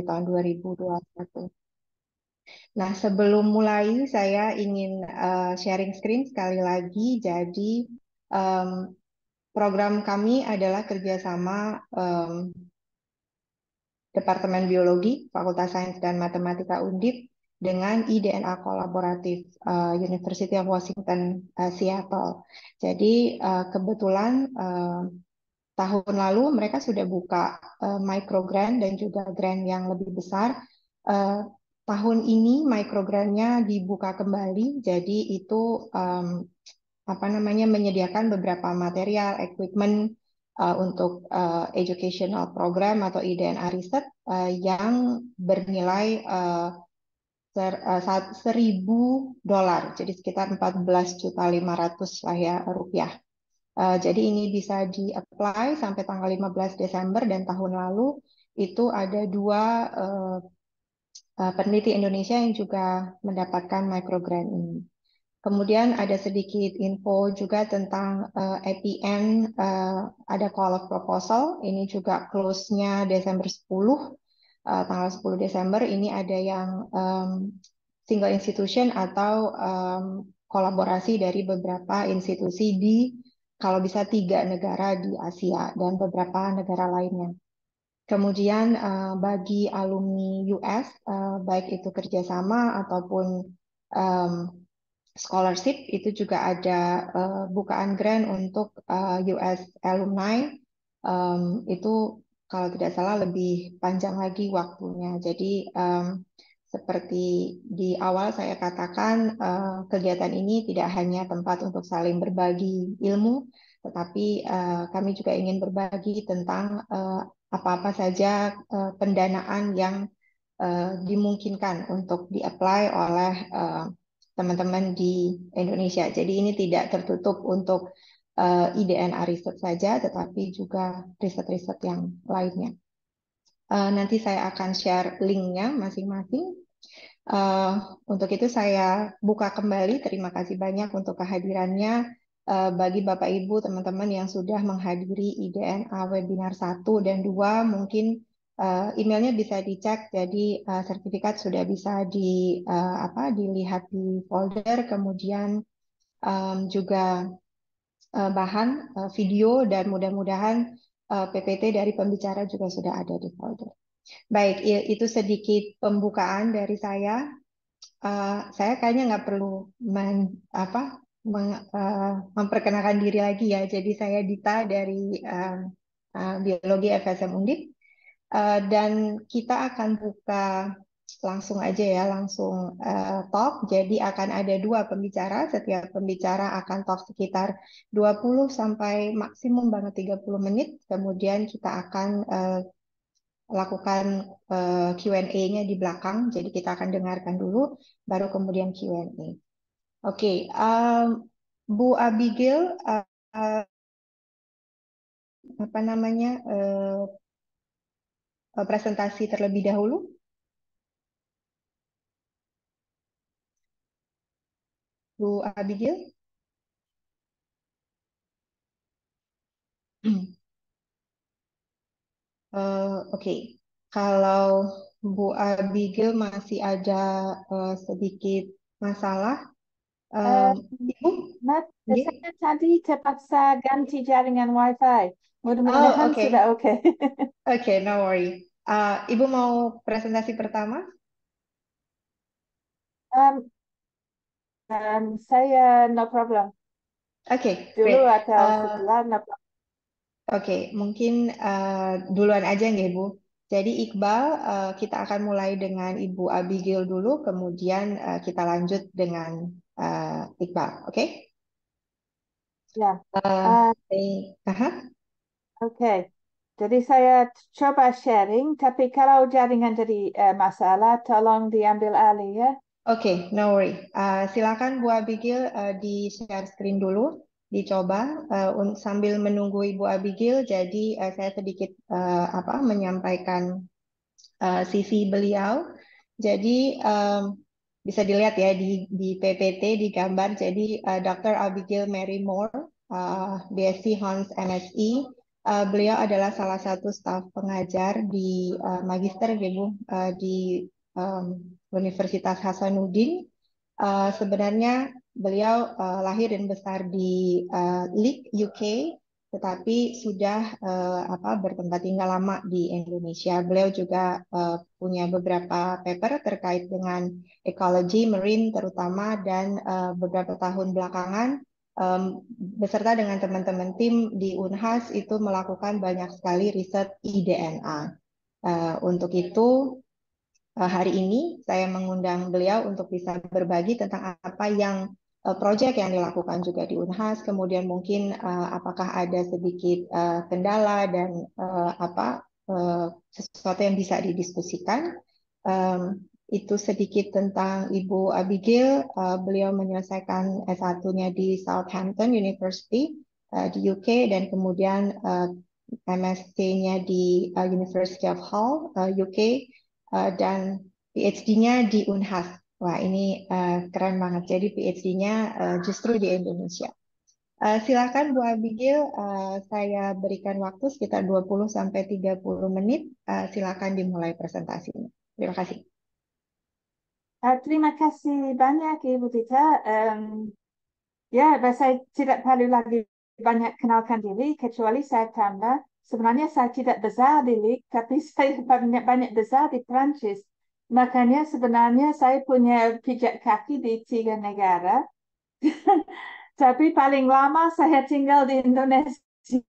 tahun 2021. Nah, sebelum mulai saya ingin sharing screen sekali lagi. Jadi em, program kami adalah kerjasama Departemen Biologi, Fakultas Sains dan Matematika Undip dengan IDNA Kolaboratif University of Washington Seattle. Jadi kebetulan tahun lalu mereka sudah buka microgrant dan juga grant yang lebih besar. Eh, Tahun ini micrograntnya dibuka kembali, jadi itu apa namanya menyediakan beberapa material, equipment untuk educational program atau IDNA riset yang bernilai $1.000, jadi sekitar 14.500.000 lah ya rupiah. Jadi ini bisa di-apply sampai tanggal 15 Desember dan tahun lalu itu ada dua peneliti Indonesia yang juga mendapatkan microgrant ini. Kemudian ada sedikit info juga tentang APN, ada call of proposal, ini juga close-nya Desember 10, tanggal 10 Desember, ini ada yang single institution atau kolaborasi dari beberapa institusi di, kalau bisa 3 negara di Asia dan beberapa negara lainnya. Kemudian bagi alumni US, baik itu kerjasama ataupun um, scholarship, itu juga ada bukaan grant untuk US alumni. Itu kalau tidak salah lebih panjang lagi waktunya. Jadi seperti di awal saya katakan, kegiatan ini tidak hanya tempat untuk saling berbagi ilmu, tetapi kami juga ingin berbagi tentang apa-apa saja pendanaan yang dimungkinkan untuk di-apply oleh teman-teman di Indonesia. Jadi ini tidak tertutup untuk IDNA riset saja, tetapi juga riset-riset yang lainnya. Nanti saya akan share linknya masing-masing. Untuk itu saya buka kembali. Terima kasih banyak untuk kehadirannya bagi Bapak Ibu teman-teman yang sudah menghadiri IDNA webinar 1 dan 2. Mungkin emailnya bisa dicek, jadi sertifikat sudah bisa dilihat di folder, kemudian juga bahan video, dan mudah-mudahan PPT dari pembicara juga sudah ada di folder. Baik, itu sedikit pembukaan dari saya. Saya kayaknya nggak perlu memperkenalkan diri lagi ya. Jadi saya Dita dari Biologi FSM Undip. Dan kita akan buka langsung aja ya, langsung talk. Jadi akan ada 2 pembicara, setiap pembicara akan talk sekitar 20 sampai maksimum banget 30 menit. Kemudian kita akan lakukan Q&A-nya di belakang. Jadi kita akan dengarkan dulu, baru kemudian Q&A. Oke, Bu Abigail, apa namanya, presentasi terlebih dahulu. Bu Abigail. Oke, kalau Bu Abigail masih ada sedikit masalah, Eh, Ibu, Mas, nggih? saya tadi terpaksa ganti jaringan WiFi. Oh, Mudah-mudahan sudah oke, oke. oke, no worry. Ibu mau presentasi pertama? Em, saya no problem. Oke, Dulu great. atau setelah no problem. Oke, mungkin duluan aja nggih Bu. Jadi Iqbal, kita akan mulai dengan Ibu Abigail dulu, kemudian kita lanjut dengan Iqbal. Oke? Ya, Eh, eh, aha. oke. Jadi saya coba sharing, tapi kalau jaringan jadi masalah, tolong diambil alih ya. Oke, no worry. Silakan Bu Abigail di share screen dulu, dicoba sambil menunggu Ibu Abigail. Jadi saya sedikit menyampaikan CV beliau. Jadi bisa dilihat ya di PPT di gambar. Jadi Dr. Abigail Mary Moore, BSc Hons MSc, Beliau adalah salah satu staf pengajar di Magister Ibu di um, Universitas Hasanuddin. Sebenarnya beliau lahir dan besar di Leeds, UK, tetapi sudah bertempat tinggal lama di Indonesia. Beliau juga punya beberapa paper terkait dengan ekologi marine terutama dan beberapa tahun belakangan em, beserta dengan teman-teman tim di Unhas itu melakukan banyak sekali riset eDNA. Untuk itu hari ini saya mengundang beliau untuk bisa berbagi tentang apa yang proyek yang dilakukan juga di Unhas, kemudian mungkin apakah ada sedikit kendala dan sesuatu yang bisa didiskusikan. Itu sedikit tentang Ibu Abigail. Beliau menyelesaikan S1-nya di Southampton University di UK dan kemudian MSc-nya di University of Hull, UK, dan PhD-nya di Unhas. Wah, ini keren banget. Jadi PhD-nya justru di Indonesia. Silakan Bu Abigail, saya berikan waktu sekitar 20 sampai 30 menit. Silakan dimulai presentasinya. Terima kasih. Terima kasih banyak Ibu Tita. Ya, saya tidak perlu lagi banyak kenalkan diri, kecuali saya tambah. Sebenarnya saya tidak besar di Leeds, tapi saya banyak besar di Prancis. Makanya sebenarnya saya punya pijak kaki di 3 negara. Tapi paling lama saya tinggal di Indonesia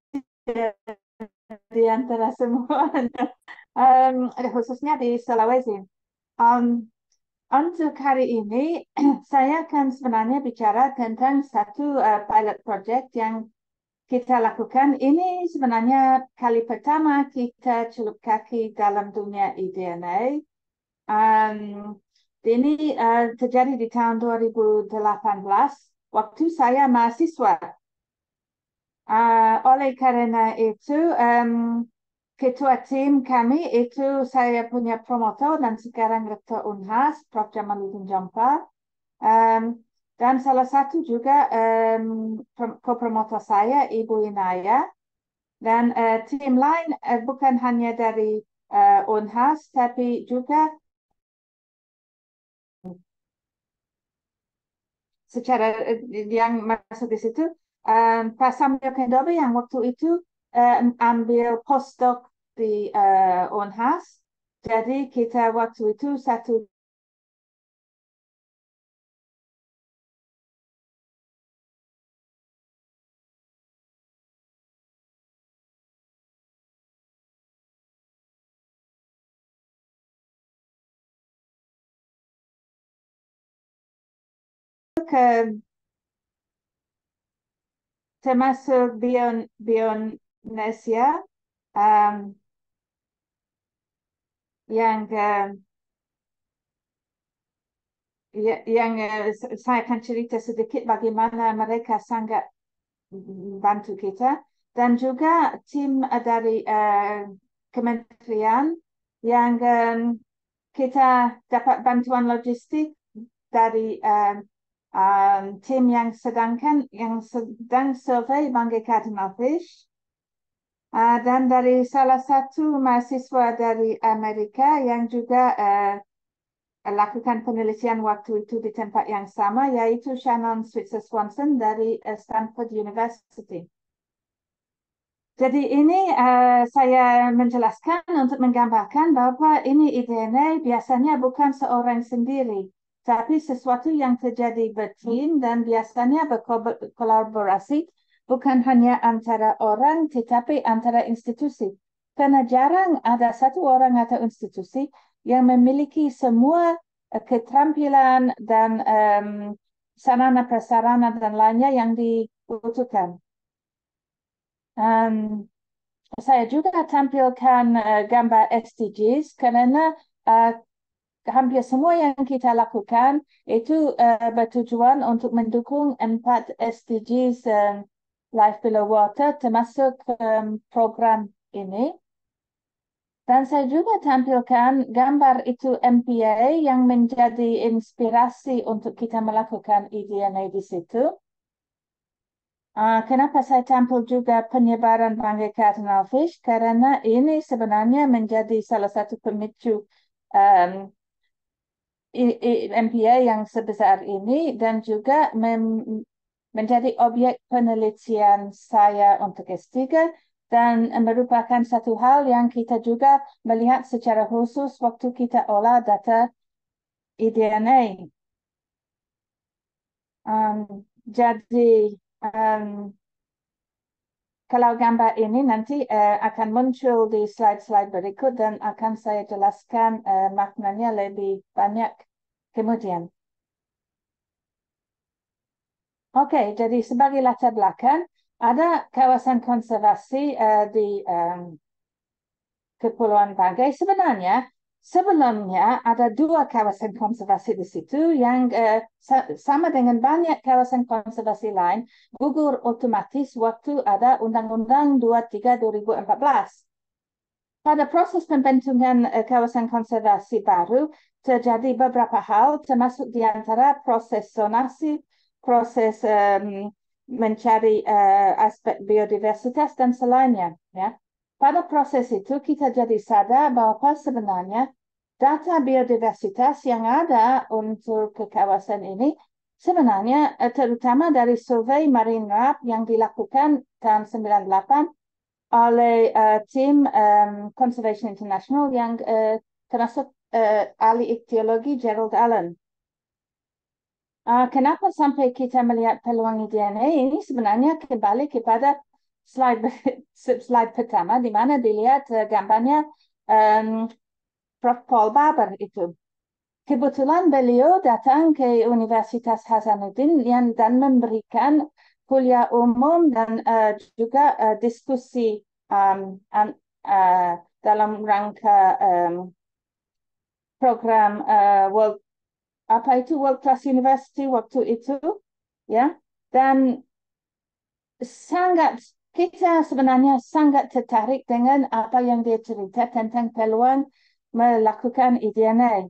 di antara semuanya. Khususnya di Sulawesi. Um, Untuk hari ini, saya akan sebenarnya bicara tentang satu pilot project yang kita lakukan. Ini sebenarnya kali pertama kita celup kaki dalam dunia eDNA. Ini terjadi di tahun 2018, waktu saya mahasiswa. Oleh karena itu, ketua tim kami itu saya punya promotor dan sekarang rektor Unhas, Prof. Jamaluddin Jampa. Dan salah satu juga co-promotor saya, Ibu Inaya. Dan tim lain bukan hanya dari Unhas, tapi juga secara yang masuk di situ, Pak Samuel Kendobe yang waktu itu ambil postdoc di Unhas. Jadi kita waktu itu satu ke termasuk Bionesia um, yang yang saya akan cerita sedikit bagaimana mereka sangat bantu kita dan juga tim dari kementerian yang kita dapat bantuan logistik dari tim yang sedang survei bangkai cardinal fish. Dan dari salah satu mahasiswa dari Amerika yang juga lakukan penelitian waktu itu di tempat yang sama, yaitu Shannon Switzer Swanson dari Stanford University. Jadi ini saya menjelaskan untuk menggambarkan bahwa ini eDNA biasanya bukan seorang sendiri, tapi sesuatu yang terjadi bertim dan biasanya berkolaborasi bukan hanya antara orang, tetapi antara institusi. Karena jarang ada satu orang atau institusi yang memiliki semua keterampilan dan sarana prasarana dan lainnya yang dibutuhkan. Saya juga tampilkan gambar SDGs karena hampir semua yang kita lakukan itu bertujuan untuk mendukung 4 SDGs Life Below Water termasuk program ini. Dan saya juga tampilkan gambar itu MPA yang menjadi inspirasi untuk kita melakukan eDNA di situ. Kenapa saya tampil juga penyebaran bangkai cardinal fish? Karena ini sebenarnya menjadi salah satu pemicu MPA yang sebesar ini dan juga menjadi objek penelitian saya untuk S3 dan merupakan satu hal yang kita juga melihat secara khusus waktu kita olah data eDNA. Jadi kalau gambar ini nanti akan muncul di slide-slide berikut dan akan saya jelaskan maknanya lebih banyak kemudian. Oke, jadi sebagai latar belakang, ada kawasan konservasi di Kepulauan Banggai. Sebenarnya, sebelumnya ada dua kawasan konservasi di situ yang sama dengan banyak kawasan konservasi lain, gugur otomatis waktu ada Undang-Undang 23 2014. Pada proses pembentukan kawasan konservasi baru, terjadi beberapa hal, termasuk di antara proses zonasi, proses mencari aspek biodiversitas dan selainnya. Ya. Pada proses itu kita jadi sadar bahwa sebenarnya data biodiversitas yang ada untuk ke kawasan ini sebenarnya terutama dari survei Marine Lab yang dilakukan tahun 98 oleh tim Conservation International yang termasuk ahli ikthyologi Gerald Allen. Kenapa sampai kita melihat peluang eDNA ini sebenarnya kembali kepada slide pertama di mana dilihat gambarnya Prof. Paul Barber itu. Kebetulan beliau datang ke Universitas Hasanuddin dan memberikan kuliah umum dan juga diskusi dalam rangka program World Class University waktu itu, ya. Dan kita sebenarnya sangat tertarik dengan apa yang dia cerita tentang peluang melakukan eDNA.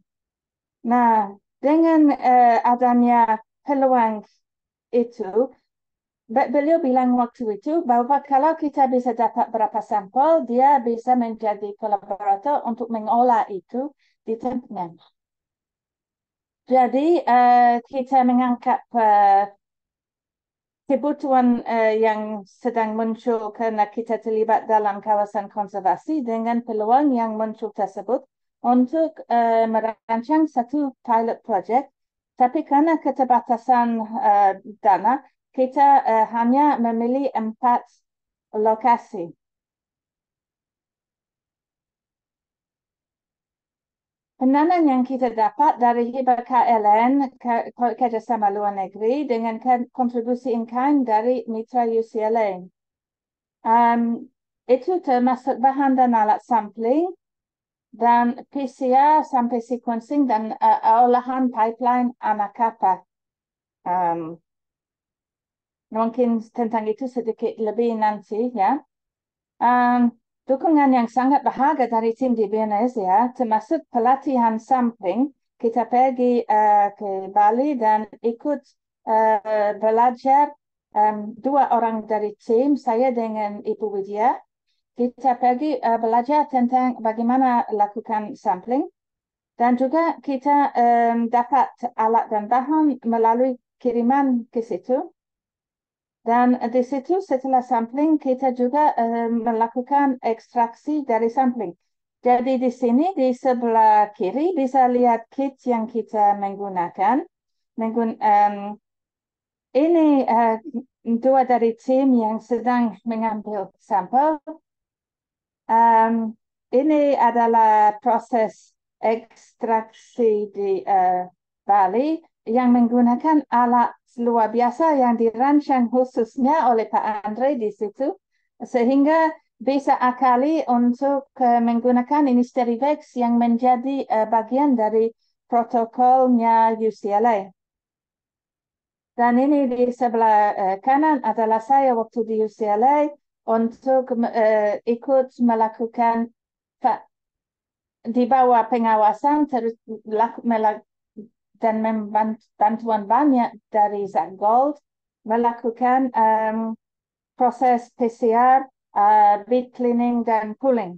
Nah, dengan adanya peluang itu, beliau bilang waktu itu bahwa kalau kita bisa dapat berapa sampel, dia bisa menjadi kolaborator untuk mengolah itu di tempatnya. Jadi kita mengangkat kebutuhan yang sedang muncul karena kita terlibat dalam kawasan konservasi dengan peluang yang muncul tersebut untuk merancang satu pilot project. Tapi karena keterbatasan dana, kita hanya memilih 4 lokasi. Pendanaan yang kita dapat dari hibah KLN, Kerjasama Luar Negeri, dengan kontribusi in-kind dari Mitra UCLA. Itu termasuk bahan dan alat sampling, dan PCR sampai sequencing, dan olahan pipeline anak kapal. Mungkin tentang itu sedikit lebih nanti, ya. Dukungan yang sangat berharga dari tim di BNS, ya, termasuk pelatihan sampling. Kita pergi ke Bali dan ikut belajar 2 orang dari tim, saya dengan Ibu Widya. Kita pergi belajar tentang bagaimana lakukan sampling. Dan juga kita dapat alat dan bahan melalui kiriman ke situ. Dan di situ setelah sampling kita juga melakukan ekstraksi dari sampling. Jadi di sini di sebelah kiri bisa lihat kit yang kita menggunakan. Ini 2 dari tim yang sedang mengambil sampel. Ini adalah proses ekstraksi di Bali yang menggunakan alat luar biasa yang dirancang khususnya oleh Pak Andre di situ, sehingga bisa akali untuk menggunakan ini Sterivex yang menjadi bagian dari protokolnya UCLA. Dan ini di sebelah kanan adalah saya waktu di UCLA untuk ikut melakukan di bawah pengawasan dan bantuan banyak dari Zach Gold melakukan proses PCR, bead cleaning, dan pooling.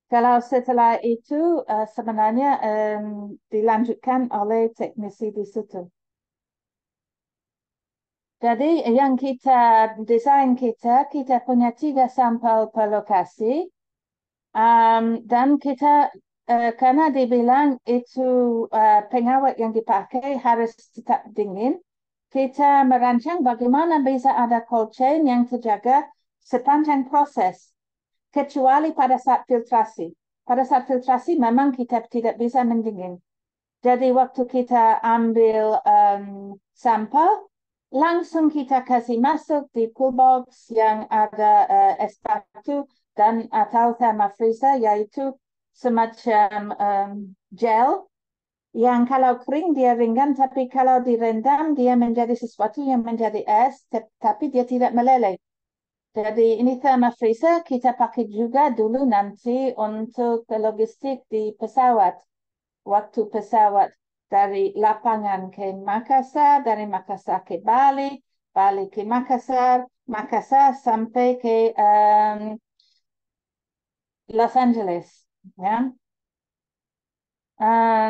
Kalau setelah itu sebenarnya dilanjutkan oleh teknisi di situ. Jadi yang desain kita punya 3 sampel per lokasi. Dan kita karena dibilang itu pengawet yang dipakai harus tetap dingin, kita merancang bagaimana bisa ada cold chain yang terjaga sepanjang proses, kecuali pada saat filtrasi. Pada saat filtrasi memang kita tidak bisa mendingin. Jadi waktu kita ambil sampel, langsung kita kasih masuk di cool box yang ada es batu dan atau thermofreezer, yaitu semacam gel yang kalau kering dia ringan, tapi kalau direndam dia menjadi sesuatu yang menjadi es, tapi dia tidak meleleh. Jadi ini thermofreezer kita pakai juga dulu nanti untuk logistik di pesawat. Waktu pesawat dari lapangan ke Makassar, dari Makassar ke Bali, Bali ke Makassar, Makassar sampai ke Los Angeles. Ya.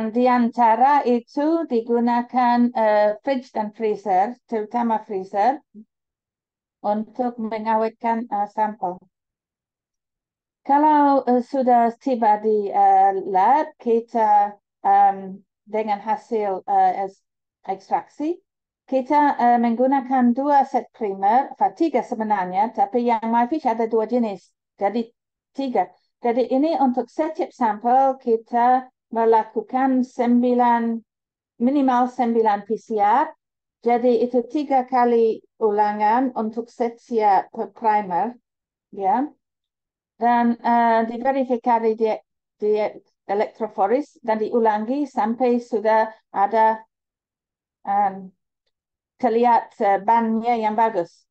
Di antara itu digunakan fridge dan freezer, terutama freezer, untuk mengawetkan sampel. Kalau sudah tiba di lab, kita dengan hasil ekstraksi, kita menggunakan 2 set primer, 3 sebenarnya, tapi yang MyFish ada 2 jenis, jadi 3. Jadi ini untuk setiap sampel kita melakukan minimal 9 PCR, jadi itu 3 kali ulangan untuk setiap primer, ya. Dan diverifikasi di elektroforis dan diulangi sampai sudah ada terlihat bannya yang bagus.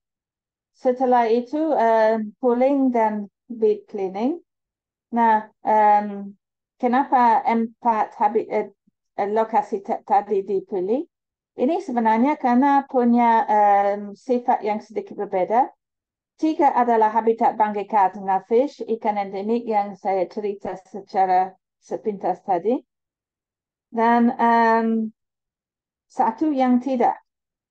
Setelah itu pooling dan bead cleaning. Nah, kenapa 4 lokasi tadi dipilih? Ini sebenarnya karena punya sifat yang sedikit berbeda. 3 adalah habitat bangkai cardinal fish, ikan endemik yang saya cerita secara sepintas tadi. Dan 1 yang tidak.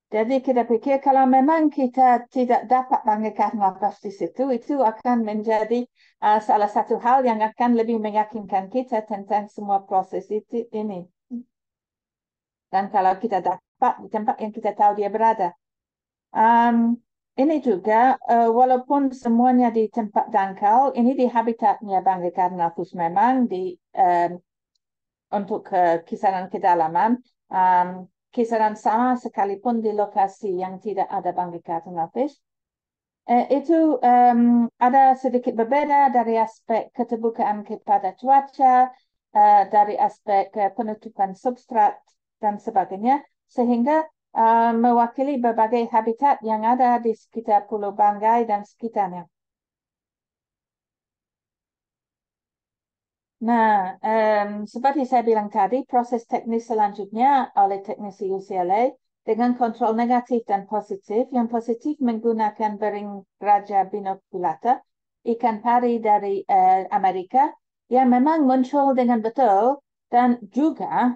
Jadi kita pikir kalau memang kita tidak dapat bangkai cardinal fish di situ, itu akan menjadi salah satu hal yang akan lebih meyakinkan kita tentang semua proses ini. Dan kalau kita dapat di tempat yang kita tahu dia berada. Ini juga, walaupun semuanya di tempat dangkal, ini di habitatnya bangkai cardinal fish memang untuk kisaran kedalaman, kisaran sama sekalipun di lokasi yang tidak ada bangkai cardinal fish. Itu ada sedikit berbeda dari aspek keterbukaan kepada cuaca, dari aspek penutupan substrat dan sebagainya, sehingga mewakili berbagai habitat yang ada di sekitar Pulau Banggai dan sekitarnya. Nah, seperti saya bilang tadi, proses teknis selanjutnya oleh teknisi UCLA dengan kontrol negatif dan positif. Yang positif menggunakan bering raja binoculata, ikan pari dari Amerika, yang memang muncul dengan betul dan juga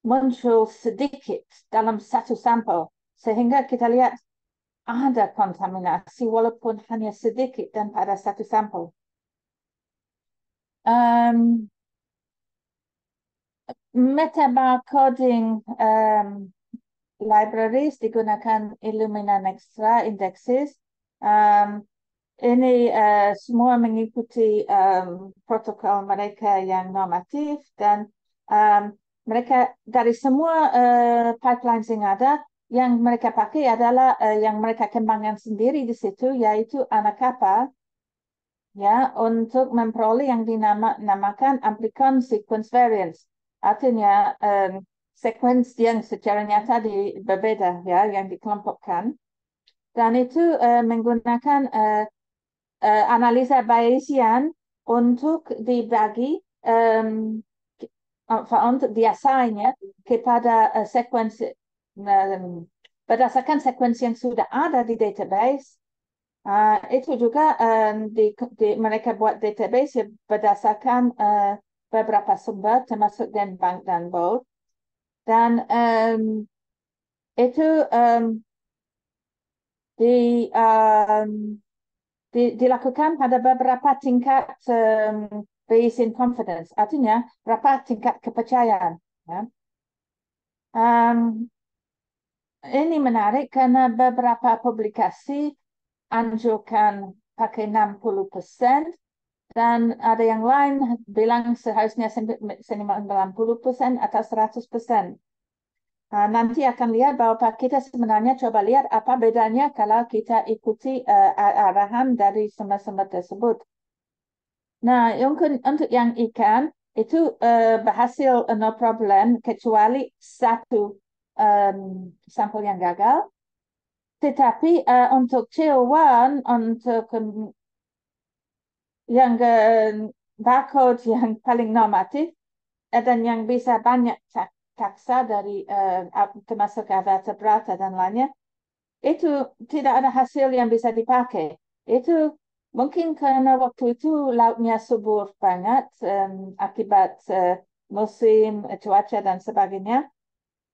muncul sedikit dalam 1 sampel, sehingga kita lihat ada kontaminasi walaupun hanya sedikit dan pada 1 sampel. Metabarcoding libraries digunakan Illumina Nextra Indexes. Ini semua mengikuti protokol mereka yang normatif dan mereka dari semua pipelines yang ada, yang mereka pakai adalah yang mereka kembangkan sendiri di situ, yaitu anak kapal, ya, untuk memperoleh yang dinamakan amplicon sequence variance. Artinya sequence yang secara nyata berbeda, ya, yang dikelompokkan. Dan itu menggunakan analisa Bayesian untuk dibagi untuk diassign kepada sekuensi berdasarkan sekuensi yang sudah ada di database. Itu juga mereka buat database yang berdasarkan beberapa sumber termasuk Genbank dan Bolt. Dan itu dilakukan pada beberapa tingkat based in confidence, artinya berapa tingkat kepercayaan. Ya. Ini menarik karena beberapa publikasi anjurkan pakai 60% dan ada yang lain bilang seharusnya 90% atau 100%. Nanti akan lihat bahwa kita sebenarnya coba lihat apa bedanya kalau kita ikuti arahan dari sumber-sumber tersebut. Nah, untuk yang ikan itu berhasil no problem kecuali satu sampel yang gagal. Tetapi untuk CO1, untuk yang barcode yang paling normatif dan yang bisa banyak taksa dari termasuk vertebrat dan lainnya, itu tidak ada hasil yang bisa dipakai. Itu mungkin karena waktu itu lautnya subur banget akibat musim, cuaca dan sebagainya.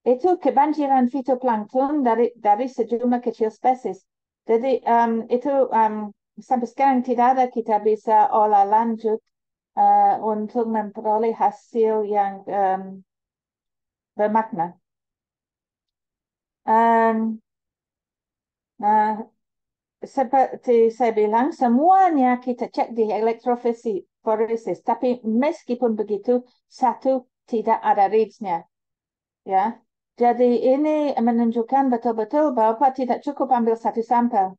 Itu kebanjiran fitoplankton dari sejumlah kecil spesies. Jadi itu sampai sekarang tidak ada kita bisa olah lanjut untuk memperoleh hasil yang bermakna. Nah, seperti saya bilang, semuanya kita cek di elektroforesis, tapi meskipun begitu, satu tidak ada reads-nya. Ya, jadi ini menunjukkan betul-betul bahwa tidak cukup ambil satu sampel.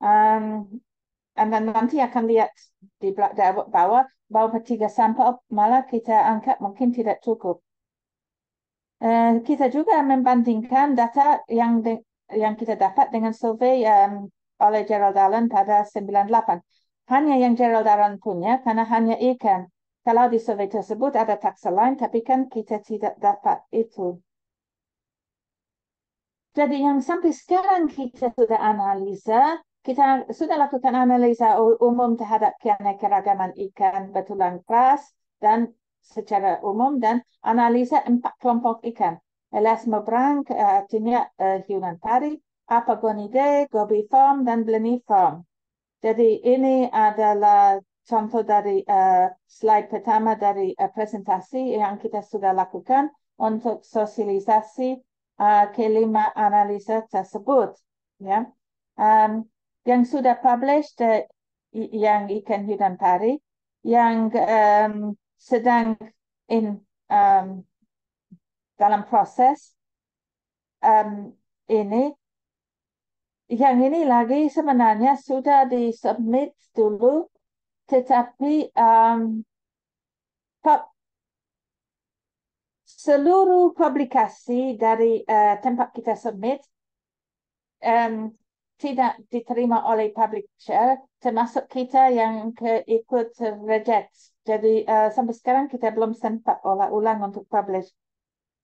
Dan nanti akan lihat di bawah bahwa 3 sampel malah kita angkat mungkin tidak cukup. Kita juga membandingkan data yang kita dapat dengan survei oleh Gerald Allen pada 98. Hanya yang Gerald Allen punya karena hanya ikan. Kalau di survei tersebut ada taksa lain, tapi kan kita tidak dapat itu. Jadi yang sampai sekarang kita sudah analisa, kita sudah lakukan analisa umum terhadap keanekaragaman ikan betulan keras dan secara umum dan analisa 4 kelompok ikan. Elasmobranch artinya hiunan pari, Apagonidae, Gobiiform, dan Bleniform. Jadi ini adalah contoh dari slide pertama dari presentasi yang kita sudah lakukan untuk sosialisasi kelima analisa tersebut. Ya. Yang sudah published yang ikan hiunan pari, yang sedang dalam proses ini. Yang ini lagi sebenarnya sudah disubmit dulu, tetapi seluruh publikasi dari tempat kita submit tidak diterima oleh publisher, termasuk kita yang ikut reject. Jadi sampai sekarang kita belum sempat olah ulang untuk publish.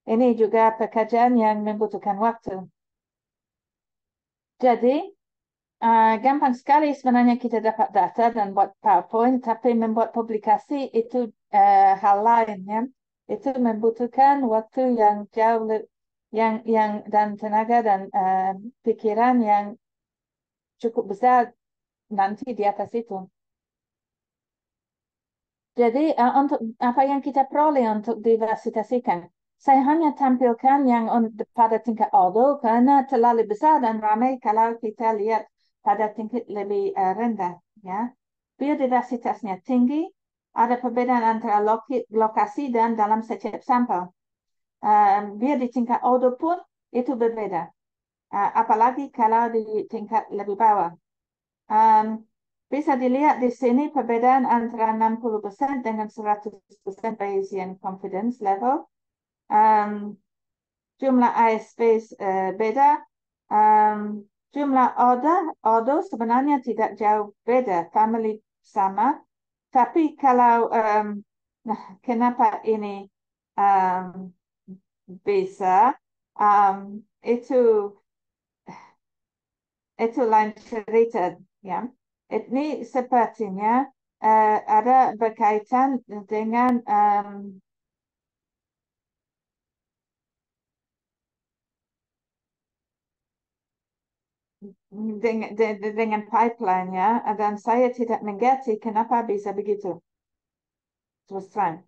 Ini juga pekerjaan yang membutuhkan waktu. Jadi gampang sekali sebenarnya kita dapat data dan buat PowerPoint, tapi membuat publikasi itu hal lain ya. Itu membutuhkan waktu yang jauh yang dan tenaga dan pikiran yang cukup besar nanti di atas itu. Jadi untuk apa yang kita peroleh untuk diversitasikan, saya hanya tampilkan yang pada tingkat ordo karena terlalu besar dan ramai kalau kita lihat pada tingkat lebih rendah. Ya, biodiversitasnya tinggi, ada perbedaan antara lokasi dan dalam setiap sampel. Biar di tingkat ordo pun itu berbeda, apalagi kalau di tingkat lebih bawah. Bisa dilihat di sini perbedaan antara 60% dengan 100% Bayesian confidence level. Jumlah ISP beda. Jumlah order sebenarnya tidak jauh beda. Family sama. Tapi kalau nah, kenapa ini bisa? Itu itu lain cerita, ya. Ini sepertinya ada berkaitan dengan dengan pipeline, ya, dan saya tidak mengerti kenapa bisa begitu, terus terang.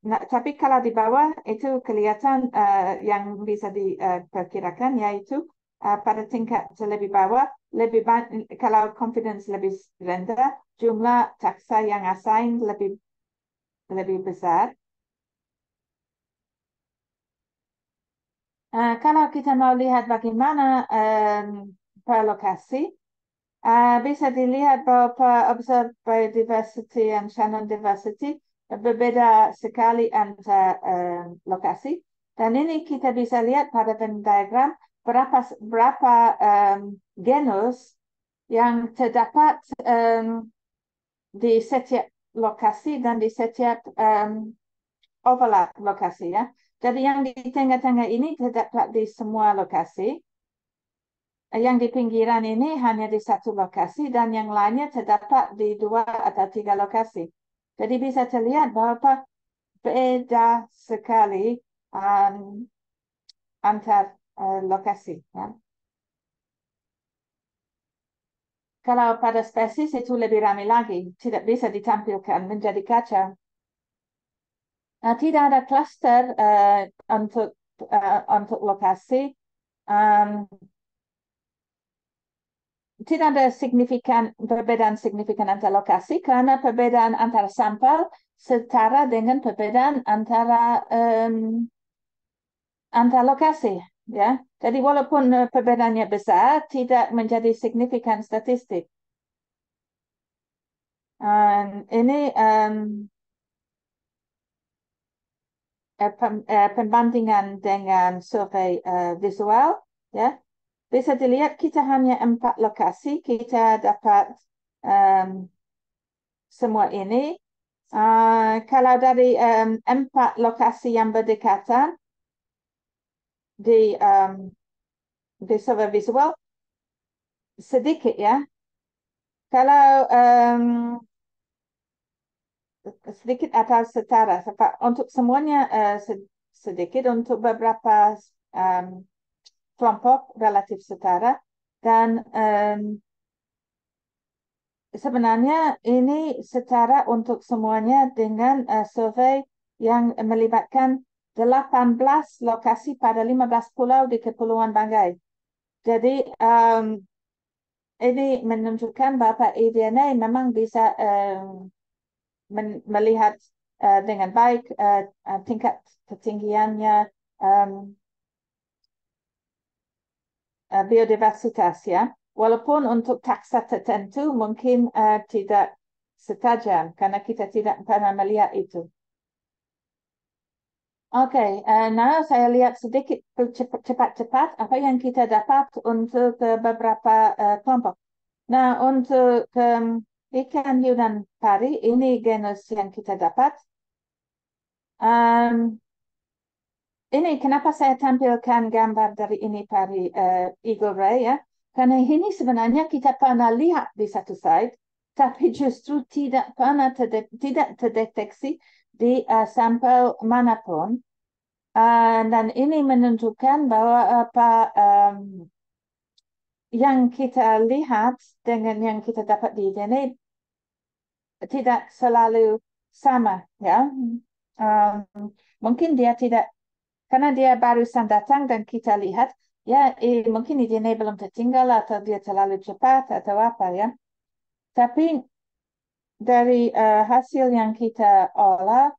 Nah, tapi kalau di bawah itu kelihatan yang bisa diperkirakan, yaitu pada tingkat lebih bawah, kalau confidence lebih rendah, jumlah taksa yang assign lebih besar. Kalau kita mau lihat bagaimana per lokasi, bisa dilihat bahwa per observed biodiversity and channel diversity berbeda sekali antar lokasi. Dan ini kita bisa lihat pada Venn diagram berapa genus yang terdapat di setiap lokasi dan di setiap overlap lokasi, ya. Jadi yang di tengah-tengah ini terdapat di semua lokasi. Yang di pinggiran ini hanya di satu lokasi dan yang lainnya terdapat di 2 atau 3 lokasi. Jadi bisa terlihat bahwa beda sekali antar lokasi, ya. Kalau pada spesies itu lebih ramai lagi, tidak bisa ditampilkan menjadi kaca. Tidak ada cluster untuk lokasi. Tidak ada perbedaan signifikan antar lokasi karena perbedaan antara sampel setara dengan perbedaan antar lokasi, ya. Jadi walaupun perbedaannya besar, tidak menjadi signifikan statistik. Ini pembandingan dengan survei visual, ya. Bisa dilihat kita hanya 4 lokasi, kita dapat semua ini. Kalau dari 4 lokasi yang berdekatan di survei visual, sedikit, ya. Kalau sedikit atau setara, untuk semuanya sedikit, untuk beberapa kelompok relatif setara, dan sebenarnya ini setara untuk semuanya dengan survei yang melibatkan 18 lokasi pada 15 pulau di Kepulauan Banggai. Jadi ini menunjukkan bahwa eDNA memang bisa melihat dengan baik tingkat ketinggiannya biodiversitas, ya. Walaupun untuk taksa tertentu mungkin tidak setajam karena kita tidak pernah melihat itu. Oke, nah saya lihat sedikit cepat-cepat apa yang kita dapat untuk beberapa kelompok. Nah, untuk ikan hiu dan pari, ini genus yang kita dapat. Ini kenapa saya tampilkan gambar dari ini pari eagle ray, ya? Karena ini sebenarnya kita pernah lihat di satu site, tapi justru tidak pernah tidak terdeteksi di sampel manapun. Dan ini menunjukkan bahwa apa yang kita lihat dengan yang kita dapat di DNA tidak selalu sama, ya. Mungkin dia tidak, karena dia barusan datang dan kita lihat, ya, mungkin DNA belum tertinggal atau dia terlalu cepat atau apa, ya. Tapi dari hasil yang kita olah,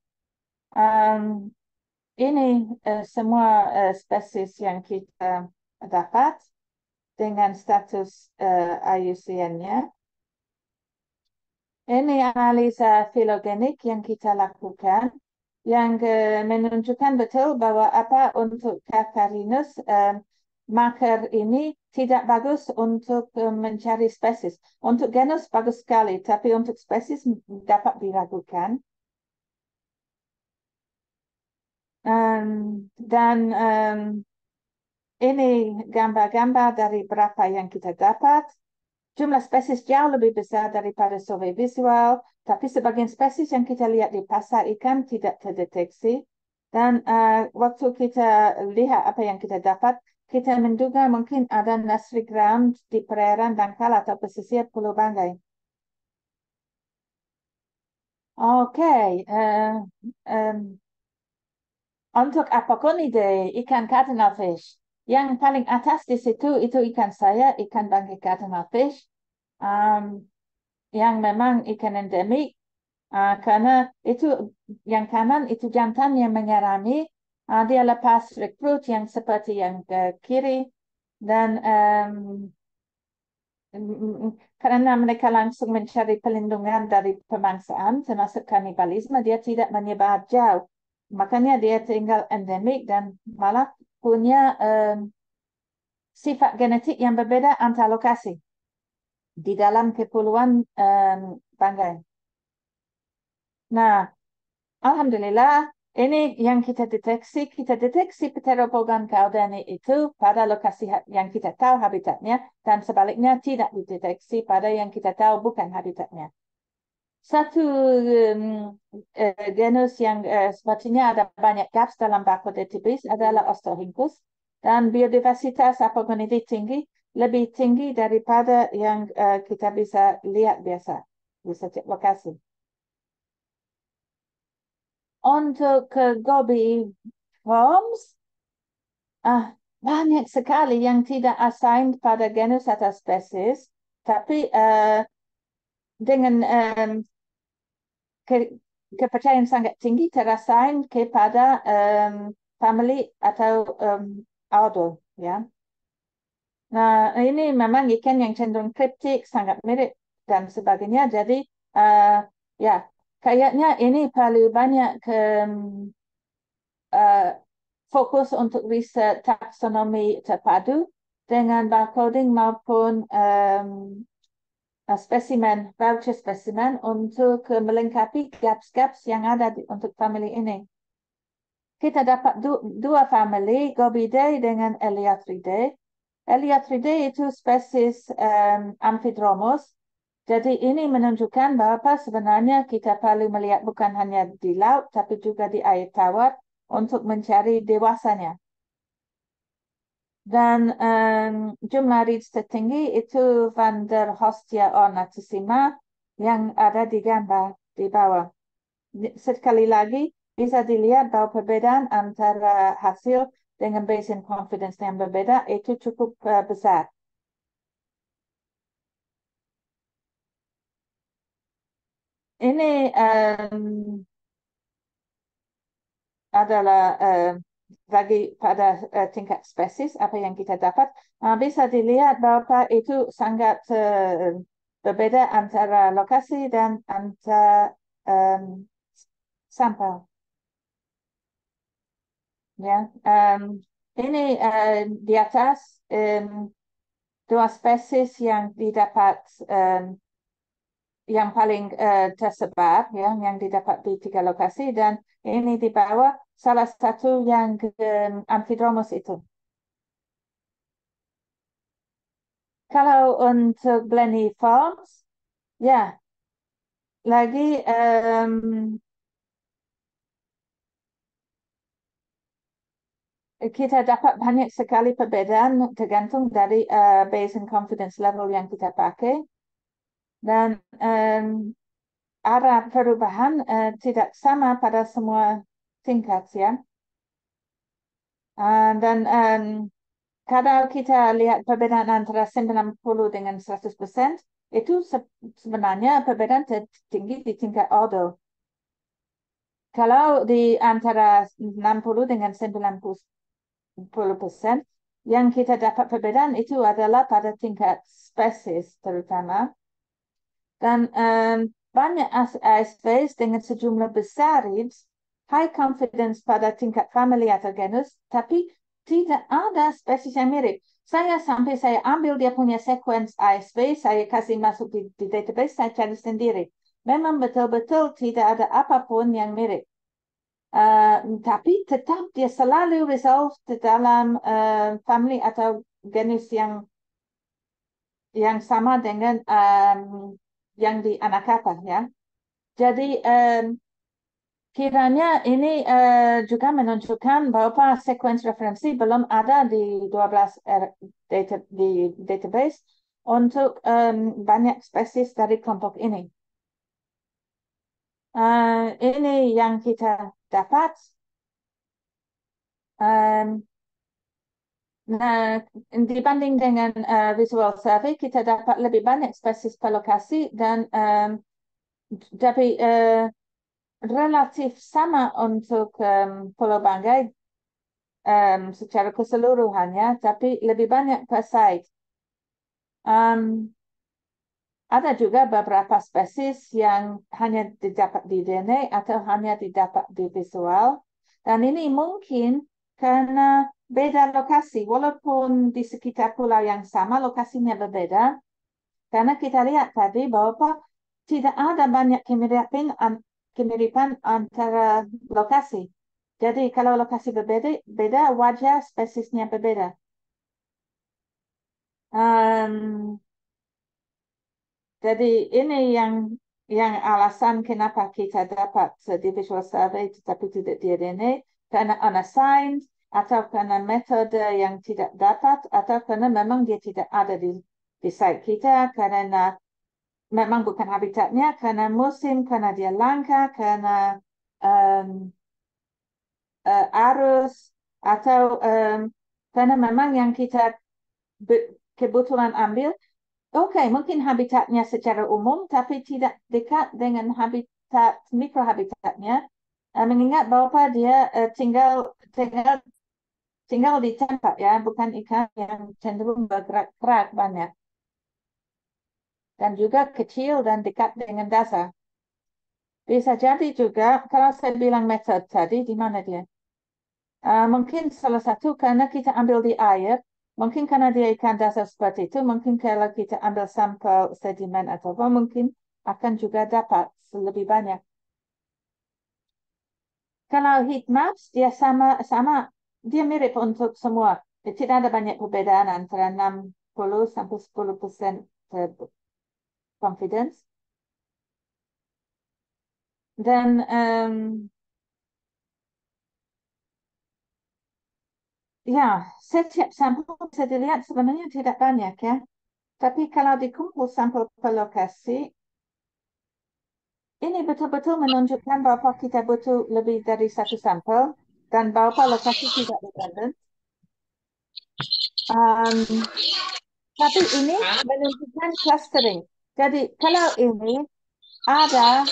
ini semua spesies yang kita dapat dengan status IUCN-nya. Ini analisa filogenik yang kita lakukan, yang menunjukkan betul bahwa apa untuk Capharinus marker ini tidak bagus untuk mencari spesies. Untuk genus bagus sekali, tapi untuk spesies dapat diragukan. Dan ini gambar-gambar dari berapa yang kita dapat. Jumlah spesies jauh lebih besar daripada survei visual, tapi sebagian spesies yang kita lihat di pasar ikan tidak terdeteksi. Dan waktu kita lihat apa yang kita dapat, kita menduga mungkin ada nursery ground di perairan dangkal atau pesisir Pulau Banggai. Oke, untuk apoconida ikan cardinal fish, yang paling atas di situ itu ikan saya, ikan bangkai cardinal fish, yang memang ikan endemik, karena itu yang kanan itu jantan yang menyerami, dia lepas rekrut yang seperti yang ke kiri, dan karena mereka langsung mencari perlindungan dari pemangsaan, termasuk kanibalisme, dia tidak menyebar jauh. Makanya dia tinggal endemik dan malah punya sifat genetik yang berbeda antar lokasi di dalam kepulauan Banggai. Nah, alhamdulillah ini yang kita deteksi Pteropogon caldani itu pada lokasi yang kita tahu habitatnya dan sebaliknya tidak dideteksi pada yang kita tahu bukan habitatnya. Satu genus yang sepertinya ada banyak gaps dalam Bacco database adalah Ostrorhynchus dan biodiversitas Apogonidae tinggi, lebih tinggi daripada yang kita bisa lihat biasa di setiap lokasi. Untuk Gobi Worms, banyak sekali yang tidak assigned pada genus atau spesies, tapi dengan kepercayaan sangat tinggi terassign kepada family atau order, ya. Nah, ini memang ikan yang cenderung kriptik, sangat mirip dan sebagainya. Jadi, ya, kayaknya ini perlu banyak fokus untuk riset taksonomi terpadu dengan barcoding maupun spesimen, voucher spesimen untuk melengkapi gaps-gaps yang ada untuk family ini. Kita dapat dua family, Gobiidae dengan Elatridae. Elatridae itu spesies Amphidromus. Jadi ini menunjukkan bahwa sebenarnya kita perlu melihat bukan hanya di laut, tapi juga di air tawar untuk mencari dewasanya. Dan jumlah reeds tertinggi itu Van der Hostia ornatissima yang ada di gambar di bawah. Sekali lagi, bisa dilihat bahwa perbedaan antara hasil dengan basin confidence yang berbeda itu cukup besar. Ini adalah bagi pada tingkat spesies apa yang kita dapat, bisa dilihat bahwa itu sangat berbeda antara lokasi dan antara sampel. Ya, ini di atas dua spesies yang didapat yang paling tersebar, ya, yang didapat di 3 lokasi, dan ini di bawah salah satu yang Amphidromus itu. Kalau untuk Blenny Farms, ya, lagi kita dapat banyak sekali perbedaan tergantung dari basin confidence level yang kita pakai. Dan arah perubahan tidak sama pada semua tingkat, ya. Dan kalau kita lihat perbedaan antara 90 dengan 100%, itu sebenarnya perbedaan tertinggi di tingkat ordo. Kalau di antara 60 dengan 90%, yang kita dapat perbedaan itu adalah pada tingkat spesies terutama. Dan banyak ASVs dengan sejumlah besar reads, high confidence pada tingkat family atau genus, tapi tidak ada spesies yang mirip. Saya ambil dia punya sequence ASV, saya kasih masuk di database, saya cari sendiri. Memang betul-betul tidak ada apapun yang mirip. Tapi tetap dia selalu resolve di dalam family atau genus yang sama dengan yang di anak kapal ya. Jadi kiranya ini juga menunjukkan bahwa sekuens referensi belum ada di 12 di database untuk banyak spesies dari kelompok ini. Ini yang kita dapat. Nah, dibanding dengan visual survey, kita dapat lebih banyak spesies per lokasi dan tapi relatif sama untuk Pulau Banggai secara keseluruhannya, tapi lebih banyak per site. Ada juga beberapa spesies yang hanya didapat di DNA atau hanya didapat di visual. Dan ini mungkin karena beda lokasi, walaupun di sekitar pulau yang sama, lokasinya berbeda. Karena kita lihat tadi bahwa tidak ada banyak kemiripan antara lokasi. Jadi kalau lokasi berbeda, wajah spesiesnya berbeda. Jadi ini yang alasan kenapa kita dapat di visual survey tetapi tidak di DNA, karena unassigned atau karena metode yang tidak dapat atau karena memang dia tidak ada di site kita karena memang bukan habitatnya, karena musim, karena dia langka, karena arus atau karena memang yang kita kebetulan ambil. Oke, mungkin habitatnya secara umum, tapi tidak dekat dengan habitat mikrohabitatnya. Mengingat bahwa dia tinggal di tempat ya, bukan ikan yang cenderung bergerak banyak dan juga kecil dan dekat dengan dasar. Bisa jadi juga kalau saya bilang metode tadi, di mana dia? Mungkin salah satu karena kita ambil di air. Mungkin karena dia ikan dasar seperti itu, mungkin kalau kita ambil sampel sedimen atau apa, mungkin akan juga dapat lebih banyak. Kalau heat maps, dia sama, dia mirip untuk semua. Tidak ada banyak perbedaan antara 60 sampai 10% confidence. Dan ya, setiap sampel bisa dilihat sebenarnya tidak banyak ya. Tapi kalau dikumpul sampel per lokasi, ini betul-betul menunjukkan bahwa kita butuh lebih dari satu sampel dan bahwa lokasi tidak redundant. Tapi ini menunjukkan clustering. Jadi kalau ini ada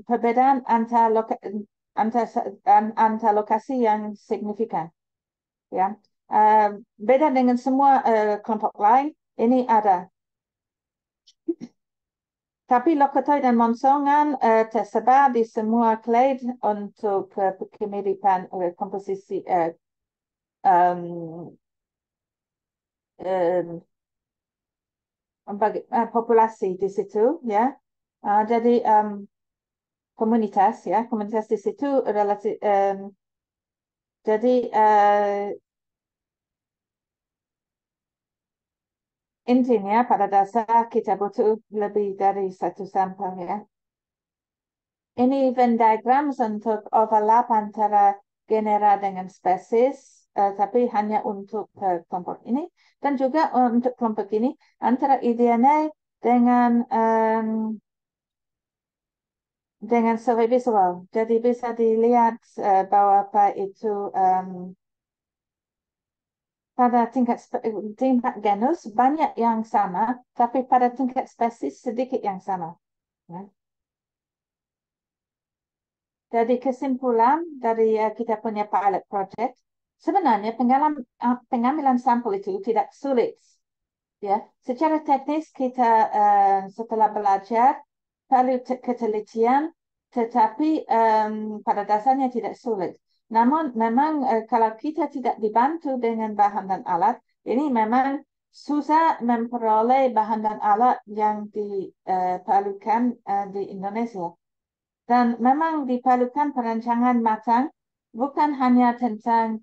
perbedaan antar lokasi yang signifikan, ya. Beda dengan semua kelompok lain, ini ada. Tapi Lokotoi dan Monsongan tersebar di semua clade untuk kemiripan komposisi populasi di situ, ya. Jadi komunitas di situ relatif. Jadi intinya pada dasar kita butuh lebih dari satu sampel ya. Ini Venn diagram untuk overlap antara genera dengan spesies, tapi hanya untuk kelompok ini dan juga untuk kelompok ini antara eDNA dengan survei visual. Jadi bisa dilihat bahwa apa itu pada tingkat genus banyak yang sama, tapi pada tingkat spesies sedikit yang sama. Ya. Jadi kesimpulan dari kita punya pilot project, sebenarnya pengambilan sampel itu tidak sulit. Ya, secara teknis kita setelah belajar perlu ketelitian, tetapi pada dasarnya tidak sulit. Namun memang kalau kita tidak dibantu dengan bahan dan alat, ini memang susah memperoleh bahan dan alat yang diperlukan di Indonesia. Dan memang diperlukan perancangan matang, bukan hanya tentang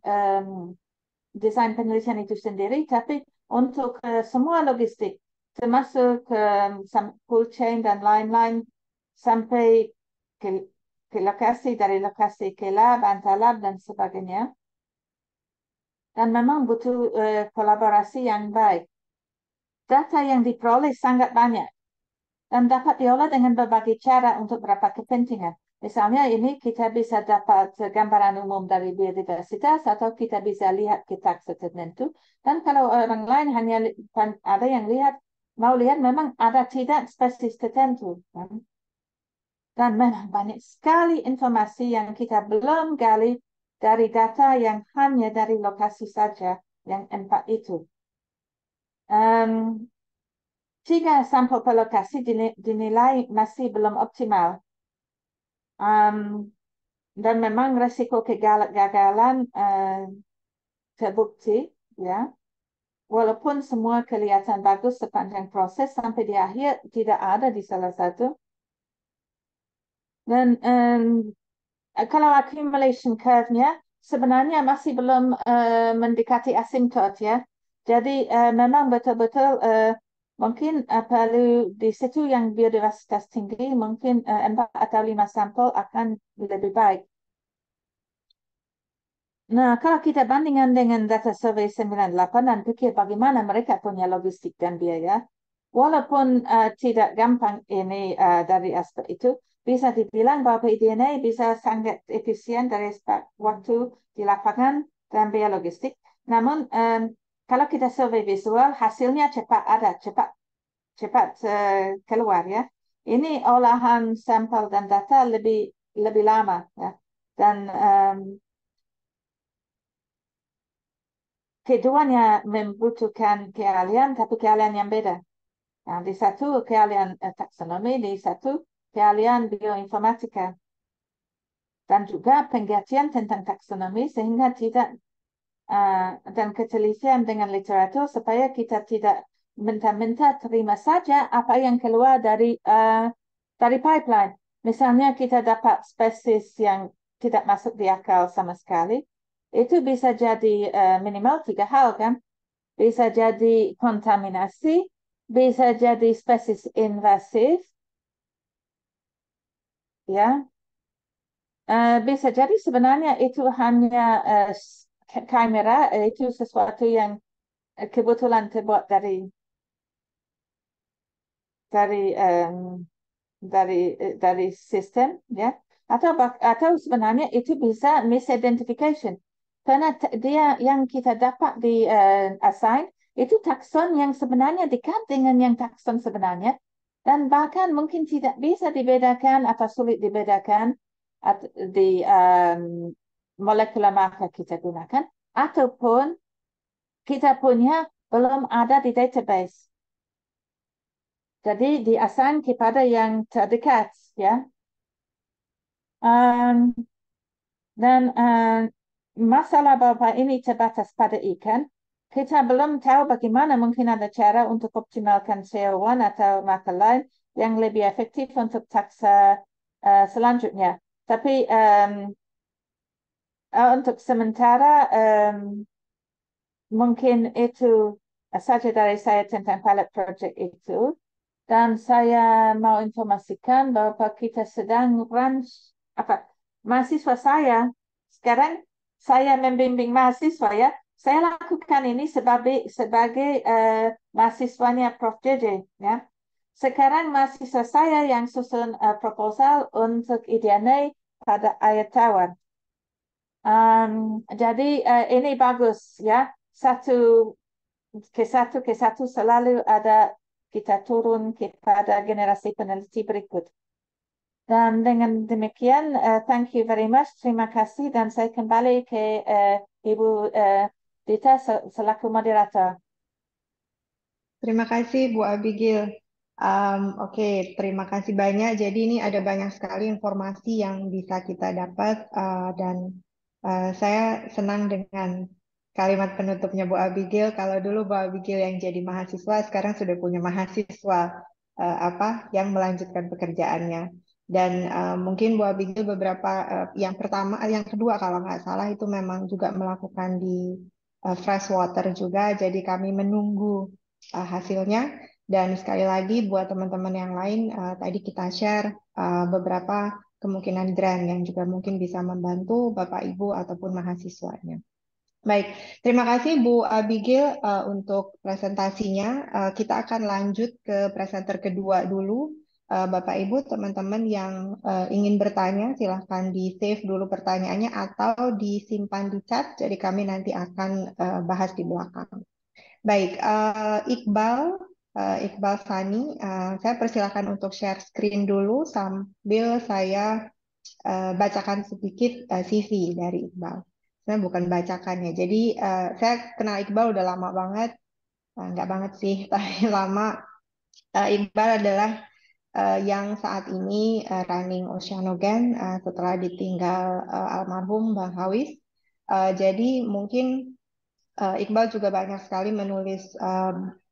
desain penelitian itu sendiri, tapi untuk semua logistik, termasuk cold chain dan lain-lain, sampai ke lokasi, dari lokasi ke lab, antar lab, dan sebagainya. Dan memang butuh kolaborasi yang baik. Data yang diperoleh sangat banyak dan dapat diolah dengan berbagai cara untuk beberapa kepentingan. Misalnya ini kita bisa dapat gambaran umum dari biodiversitas atau kita bisa lihat ke taxa tertentu. Dan kalau orang lain hanya ada yang mau lihat memang ada tidak spesies tertentu. Dan memang banyak sekali informasi yang kita belum gali dari data yang hanya dari lokasi saja, yang 4 itu. 3 sampel per lokasi dinilai masih belum optimal. Dan memang resiko kegagalan terbukti, ya. Walaupun semua kelihatan bagus sepanjang proses, sampai di akhir tidak ada di salah satu. Dan kalau accumulation curve-nya sebenarnya masih belum mendekati asymptot, ya. Jadi memang betul-betul mungkin perlu di situ yang biodiversitas tinggi, mungkin 4 atau 5 sampel akan lebih baik. Nah, kalau kita bandingkan dengan data survei 98 dan pikir bagaimana mereka punya logistik dan biaya, walaupun tidak gampang ini dari aspek itu, bisa dibilang bahwa PIDNA bisa sangat efisien dari aspek waktu di lapangan dan biaya logistik. Namun, kalau kita survei visual, hasilnya cepat ada, cepat keluar, ya. Ini olahan sampel dan data lebih lama, ya. Dan keduanya membutuhkan keahlian, tapi keahlian yang beda. Nah, di satu keahlian taksonomi, di satu keahlian bioinformatika. Dan juga pengertian tentang taksonomi sehingga tidak dan ketelitian dengan literatur supaya kita tidak mentah-mentah terima saja apa yang keluar dari pipeline. Misalnya kita dapat spesies yang tidak masuk di akal sama sekali, itu bisa jadi minimal 3 hal, kan? Bisa jadi kontaminasi, bisa jadi spesies invasif, ya. Bisa jadi sebenarnya itu hanya chimera, itu sesuatu yang kebetulan terbuat dari dari sistem, ya. Atau sebenarnya itu bisa misidentification karena dia yang kita dapat di assign itu takson yang sebenarnya dekat dengan yang takson sebenarnya, dan bahkan mungkin tidak bisa dibedakan atau sulit dibedakan di molekular marker kita gunakan, ataupun kita punya belum ada di database. Jadi di-assign kepada yang terdekat, ya. Dan masalah bahwa ini terbatas pada ikan, kita belum tahu bagaimana mungkin ada cara untuk optimalkan CO1 atau marker lain yang lebih efektif untuk taksa selanjutnya. Tapi untuk sementara mungkin itu saja dari saya tentang pilot project itu. Dan saya mau informasikan bahwa kita sedang mahasiswa saya. Sekarang saya membimbing mahasiswa, ya. Saya lakukan ini sebagai mahasiswanya Prof. JJ, ya. Sekarang mahasiswa saya yang susun proposal untuk IDNA pada akhir tahun. Jadi ini bagus, ya. Satu ke satu selalu ada kita turun kepada generasi peneliti berikut. Dan dengan demikian, thank you very much. Terima kasih. Dan saya kembali ke Ibu Dita selaku moderator. Terima kasih Bu Abigail. Oke, terima kasih banyak. Jadi ini ada banyak sekali informasi yang bisa kita dapat dan saya senang dengan kalimat penutupnya Bu Abigail. Kalau dulu Bu Abigail yang jadi mahasiswa, sekarang sudah punya mahasiswa yang melanjutkan pekerjaannya. Dan mungkin Bu Abigail beberapa yang pertama, yang kedua kalau nggak salah itu memang juga melakukan di freshwater juga. Jadi kami menunggu hasilnya. Dan sekali lagi buat teman-teman yang lain, tadi kita share beberapa kemungkinan grant yang juga mungkin bisa membantu Bapak Ibu ataupun mahasiswanya. Baik, terima kasih Bu Abigail untuk presentasinya. Kita akan lanjut ke presenter kedua dulu. Bapak Ibu, teman-teman yang ingin bertanya, silahkan di-save dulu pertanyaannya atau disimpan di chat, jadi kami nanti akan bahas di belakang. Baik, Iqbal Fani, saya persilakan untuk share screen dulu sambil saya bacakan sedikit CV dari Iqbal. Saya bukan bacakan ya. Jadi saya kenal Iqbal udah lama banget, nggak banget sih, tapi lama. Iqbal adalah yang saat ini running Oceanogen setelah ditinggal almarhum Bang Hawis. Jadi mungkin Iqbal juga banyak sekali menulis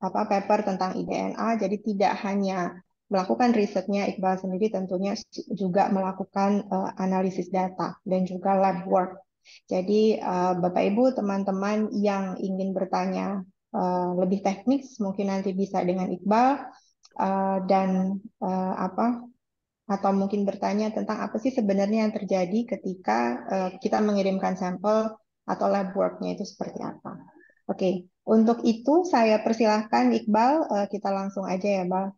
paper tentang IDNA, jadi tidak hanya melakukan risetnya Iqbal sendiri, tentunya juga melakukan analisis data dan juga lab work. Jadi Bapak Ibu, teman-teman yang ingin bertanya lebih teknis, mungkin nanti bisa dengan Iqbal dan atau mungkin bertanya tentang apa sih sebenarnya yang terjadi ketika kita mengirimkan sampel atau lab work-nya itu seperti apa. Oke, untuk itu saya persilahkan Iqbal, kita langsung aja ya, Bang.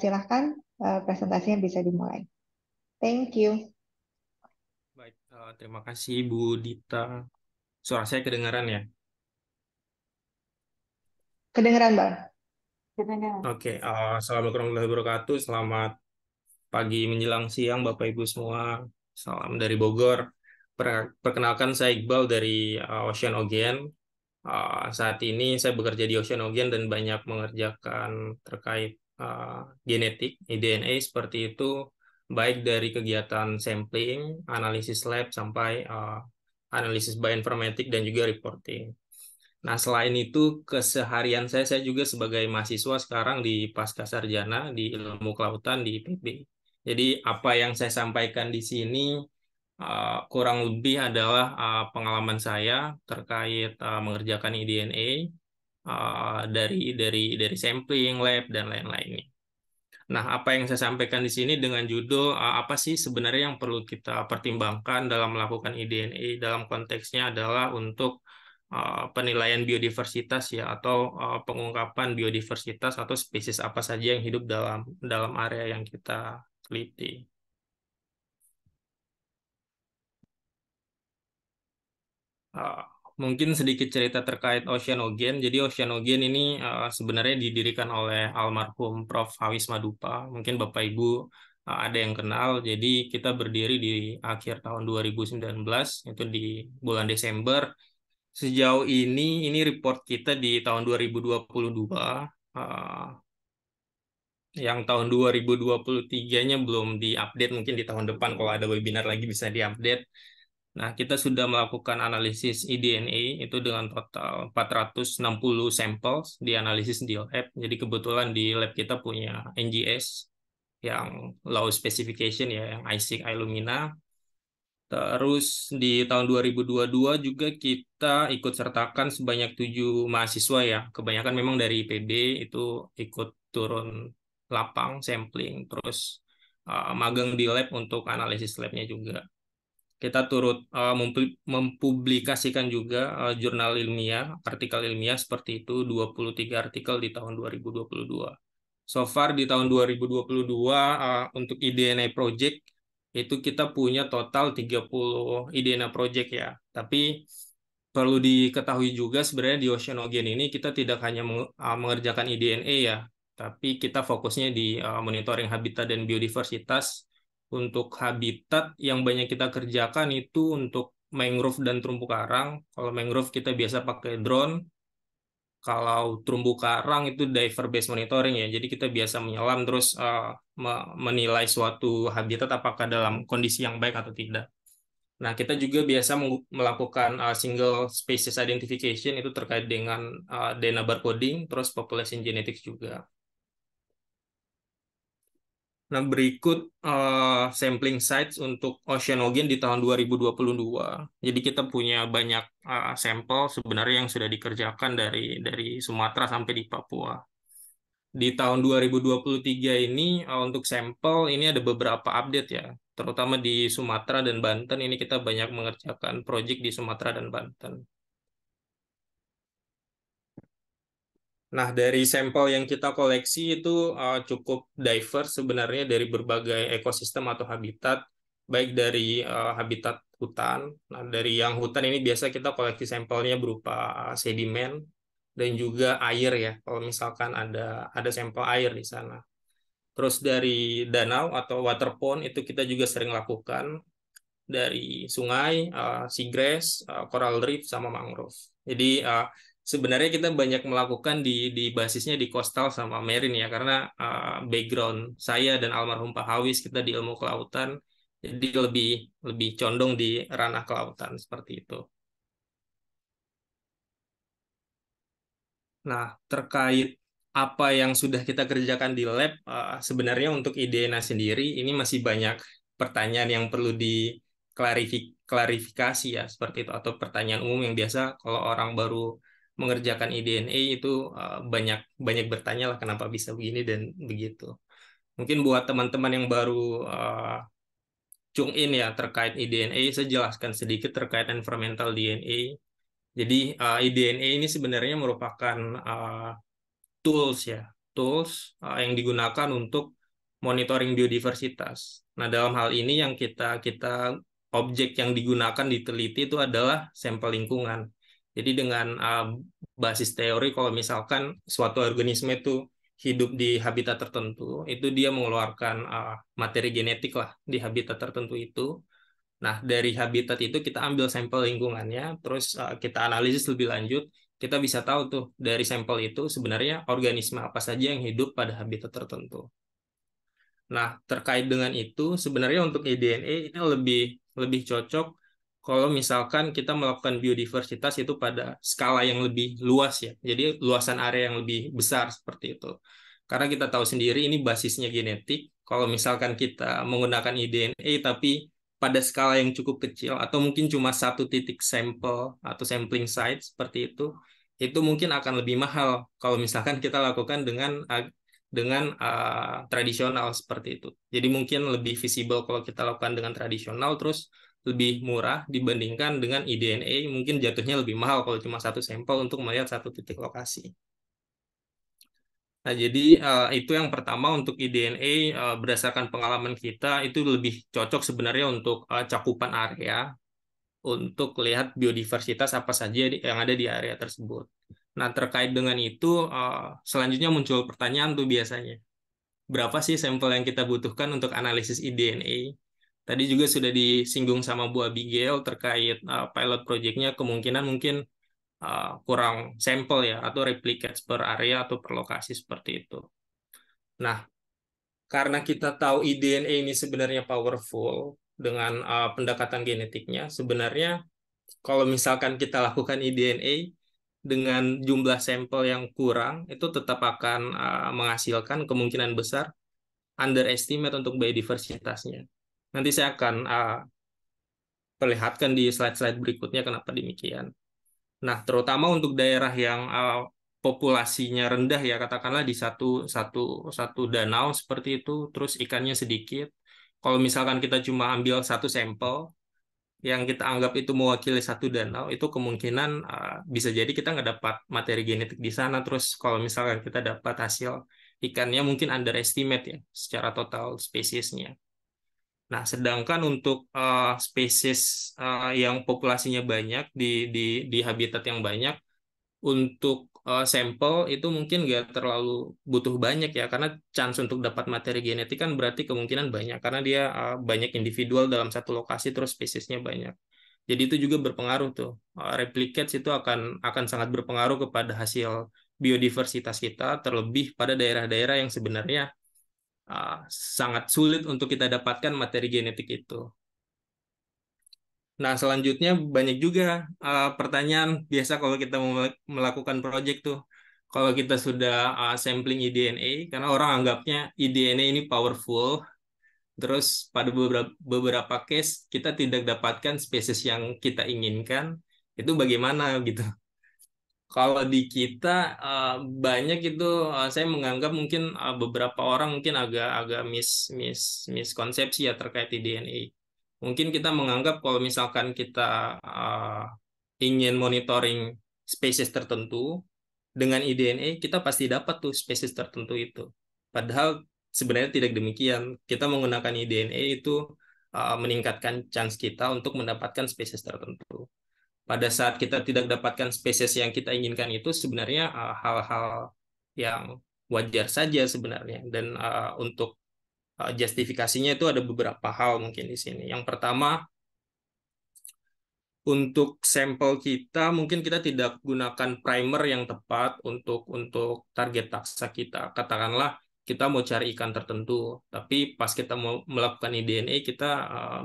Silahkan presentasinya bisa dimulai. Thank you. Baik, terima kasih Bu Dita. Suara saya kedengaran ya? Kedengeran, Bang? Oke, assalamualaikum warahmatullahi wabarakatuh. Selamat pagi menjelang siang Bapak Ibu semua. Salam dari Bogor. Perkenalkan saya Iqbal dari Ocean Ocean. Saat ini saya bekerja di Ocean Ocean dan banyak mengerjakan terkait genetik, DNA seperti itu, baik dari kegiatan sampling, analisis lab, sampai analisis bioinformatik dan juga reporting. Nah, selain itu, keseharian saya juga sebagai mahasiswa sekarang di Pascasarjana di Ilmu Kelautan di IPB. Jadi, apa yang saya sampaikan di sini kurang lebih adalah pengalaman saya terkait mengerjakan eDNA dari sampling, lab, dan lain-lainnya. Nah, apa yang saya sampaikan di sini dengan judul apa sih sebenarnya yang perlu kita pertimbangkan dalam melakukan eDNA dalam konteksnya adalah untuk penilaian biodiversitas ya atau pengungkapan biodiversitas atau spesies apa saja yang hidup dalam area yang kita teliti. Mungkin sedikit cerita terkait Oceanogen. Jadi Oceanogen ini sebenarnya didirikan oleh almarhum Prof. Hawis Madupa. Mungkin Bapak Ibu ada yang kenal. Jadi kita berdiri di akhir tahun 2019, itu di bulan Desember. Sejauh ini report kita di tahun 2022. Yang tahun 2023-nya belum diupdate, mungkin di tahun depan kalau ada webinar lagi bisa diupdate. Nah, kita sudah melakukan analisis eDNA itu dengan total 460 sampel dianalisis di lab. Jadi kebetulan di lab kita punya NGS yang low specification ya, yang ISIC Illumina. Terus di tahun 2022 juga kita ikut sertakan sebanyak 7 mahasiswa ya. Kebanyakan memang dari IPB itu ikut turun lapang sampling, terus magang di lab untuk analisis labnya juga. Kita turut mempublikasikan juga jurnal ilmiah, artikel ilmiah seperti itu, 23 artikel di tahun 2022. So far di tahun 2022 untuk IDNA Project itu kita punya total 30 IDNA Project ya. Tapi perlu diketahui juga sebenarnya di Oceanogen ini kita tidak hanya mengerjakan IDNA ya, tapi kita fokusnya di monitoring habitat dan biodiversitas. Untuk habitat yang banyak kita kerjakan itu untuk mangrove dan terumbu karang. Kalau mangrove kita biasa pakai drone. Kalau terumbu karang itu diver based monitoring ya. Jadi kita biasa menyelam terus menilai suatu habitat apakah dalam kondisi yang baik atau tidak. Nah, kita juga biasa melakukan single species identification itu terkait dengan DNA barcoding, terus population genetics juga. Nah, berikut sampling sites untuk oceanogen di tahun 2022. Jadi kita punya banyak sampel sebenarnya yang sudah dikerjakan dari Sumatera sampai di Papua. Di tahun 2023 ini untuk sampel ini ada beberapa update ya, terutama di Sumatera dan Banten. Ini kita banyak mengerjakan proyek di Sumatera dan Banten. Nah, dari sampel yang kita koleksi itu cukup diverse sebenarnya dari berbagai ekosistem atau habitat, baik dari habitat hutan. Nah, dari yang hutan ini biasa kita koleksi sampelnya berupa sedimen dan juga air ya, kalau misalkan ada sampel air di sana. Terus dari danau atau water pond itu kita juga sering lakukan, dari sungai, seagrass, coral reef, sama mangrove. Jadi sebenarnya kita banyak melakukan di basisnya di coastal sama marine ya, karena background saya dan almarhum Pak Hawis kita di ilmu kelautan, jadi lebih lebih condong di ranah kelautan seperti itu. Nah, terkait apa yang sudah kita kerjakan di lab, sebenarnya untuk IDENA sendiri ini masih banyak pertanyaan yang perlu diklarifikasi ya, seperti itu, atau pertanyaan umum yang biasa kalau orang baru mengerjakan IDNA itu banyak banyak bertanya lah kenapa bisa begini dan begitu. Mungkin buat teman-teman yang baru tune in ya terkait IDNA, saya jelaskan sedikit terkait environmental DNA. Jadi IDNA ini sebenarnya merupakan tools ya, tools yang digunakan untuk monitoring biodiversitas. Nah, dalam hal ini yang kita objek yang digunakan diteliti itu adalah sampel lingkungan. Jadi dengan basis teori kalau misalkan suatu organisme itu hidup di habitat tertentu, itu dia mengeluarkan materi genetik lah di habitat tertentu itu. Nah, dari habitat itu kita ambil sampel lingkungannya, terus kita analisis lebih lanjut, kita bisa tahu tuh dari sampel itu sebenarnya organisme apa saja yang hidup pada habitat tertentu. Nah, terkait dengan itu, sebenarnya untuk eDNA ini lebih lebih cocok kalau misalkan kita melakukan biodiversitas itu pada skala yang lebih luas ya. Jadi luasan area yang lebih besar seperti itu. Karena kita tahu sendiri ini basisnya genetik. Kalau misalkan kita menggunakan eDNA tapi pada skala yang cukup kecil atau mungkin cuma satu titik sampel atau sampling site seperti itu mungkin akan lebih mahal kalau misalkan kita lakukan dengan tradisional seperti itu. Jadi mungkin lebih visible kalau kita lakukan dengan tradisional, terus lebih murah dibandingkan dengan eDNA, mungkin jatuhnya lebih mahal kalau cuma satu sampel untuk melihat satu titik lokasi. Nah, jadi itu yang pertama untuk eDNA, berdasarkan pengalaman kita itu lebih cocok sebenarnya untuk cakupan area, untuk lihat biodiversitas apa saja yang ada di area tersebut. Nah, terkait dengan itu, selanjutnya muncul pertanyaan tuh biasanya. Berapa sih sampel yang kita butuhkan untuk analisis eDNA? Tadi juga sudah disinggung sama Bu Abigail terkait pilot projectnya, kemungkinan mungkin kurang sampel ya, atau replicates per area atau per lokasi seperti itu. Nah, karena kita tahu eDNA ini sebenarnya powerful dengan pendekatan genetiknya, sebenarnya kalau misalkan kita lakukan eDNA dengan jumlah sampel yang kurang, itu tetap akan menghasilkan kemungkinan besar underestimate untuk biodiversitasnya. Nanti saya akan perlihatkan di slide-slide berikutnya kenapa demikian. Nah, terutama untuk daerah yang populasinya rendah ya, katakanlah di satu danau seperti itu, terus ikannya sedikit. Kalau misalkan kita cuma ambil satu sampel yang kita anggap itu mewakili satu danau, itu kemungkinan bisa jadi kita nggak dapat materi genetik di sana. Terus kalau misalkan kita dapat hasil ikannya mungkin underestimate ya secara total spesiesnya. Nah, sedangkan untuk spesies yang populasinya banyak di habitat yang banyak, untuk sampel itu mungkin nggak terlalu butuh banyak ya, karena chance untuk dapat materi genetik kan berarti kemungkinan banyak, karena dia banyak individual dalam satu lokasi terus spesiesnya banyak. Jadi itu juga berpengaruh tuh. Replicates itu akan sangat berpengaruh kepada hasil biodiversitas kita, terlebih pada daerah-daerah yang sebenarnya sangat sulit untuk kita dapatkan materi genetik itu. Nah, selanjutnya banyak juga pertanyaan biasa kalau kita mau melakukan project tuh. Kalau kita sudah sampling eDNA, karena orang anggapnya eDNA ini powerful, terus pada beberapa case kita tidak dapatkan spesies yang kita inginkan, itu bagaimana gitu. Kalau di kita eh, banyak itu saya menganggap mungkin beberapa orang mungkin agak miskonsepsi ya terkait di DNA. Mungkin kita menganggap kalau misalkan kita ingin monitoring spesies tertentu dengan eDNA kita pasti dapat tuh spesies tertentu itu. Padahal sebenarnya tidak demikian. Kita menggunakan eDNA itu meningkatkan chance kita untuk mendapatkan spesies tertentu. Pada saat kita tidak dapatkan spesies yang kita inginkan itu sebenarnya hal-hal yang wajar saja sebenarnya. Dan untuk justifikasinya itu ada beberapa hal mungkin di sini. Yang pertama, untuk sampel kita mungkin kita tidak gunakan primer yang tepat untuk target taksa kita. Katakanlah kita mau cari ikan tertentu, tapi pas kita mau melakukan eDNA kita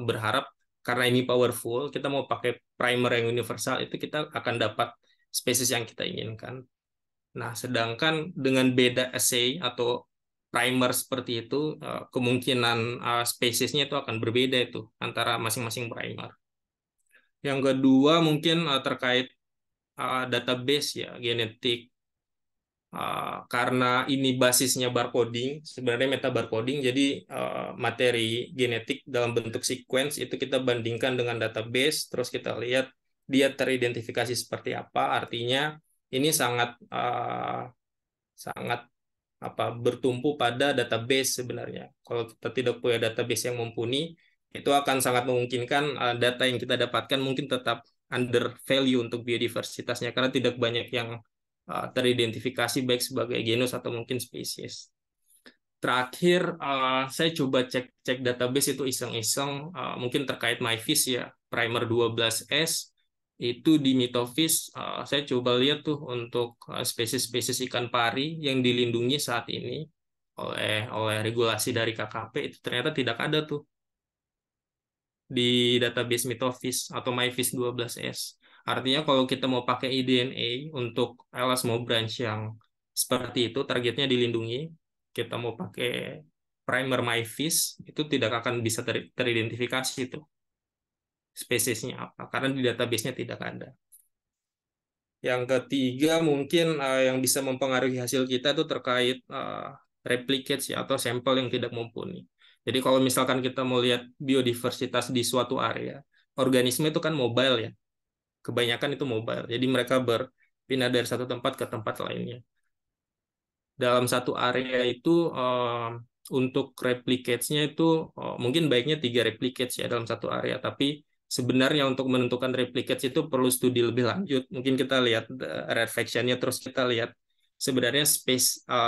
berharap karena ini powerful, kita mau pakai primer yang universal itu kita akan dapat spesies yang kita inginkan. Nah, sedangkan dengan beda assay atau primer seperti itu, kemungkinan spesiesnya itu akan berbeda itu antara masing-masing primer. Yang kedua mungkin terkait database ya genetik. Karena ini basisnya barcoding, sebenarnya meta barcoding, jadi materi genetik dalam bentuk sequence itu kita bandingkan dengan database, terus kita lihat dia teridentifikasi seperti apa. Artinya ini sangat apa bertumpu pada database sebenarnya. Kalau kita tidak punya database yang mumpuni, itu akan sangat memungkinkan data yang kita dapatkan mungkin tetap under value untuk biodiversitasnya karena tidak banyak yang teridentifikasi baik sebagai genus atau mungkin spesies. Terakhir, saya coba cek database itu iseng-iseng, mungkin terkait MyFish ya, Primer 12S, itu di Mitofish, saya coba lihat tuh untuk spesies-spesies ikan pari yang dilindungi saat ini oleh regulasi dari KKP, itu ternyata tidak ada tuh di database Mitofish atau MyFish 12S. Artinya kalau kita mau pakai eDNA untuk elasmobranch yang seperti itu, targetnya dilindungi, kita mau pakai primer MyFish, itu tidak akan bisa teridentifikasi itu spesiesnya apa, karena di database-nya tidak ada. Yang ketiga mungkin yang bisa mempengaruhi hasil kita itu terkait replicates ya, atau sampel yang tidak mumpuni. Jadi kalau misalkan kita mau lihat biodiversitas di suatu area, organisme itu kan mobile ya, kebanyakan itu mobile. Jadi mereka berpindah dari satu tempat ke tempat lainnya. Dalam satu area itu untuk replicatesnya itu mungkin baiknya 3 replicates ya dalam satu area. Tapi sebenarnya untuk menentukan replicates itu perlu studi lebih lanjut. Mungkin kita lihat rarefaction-nya, terus kita lihat sebenarnya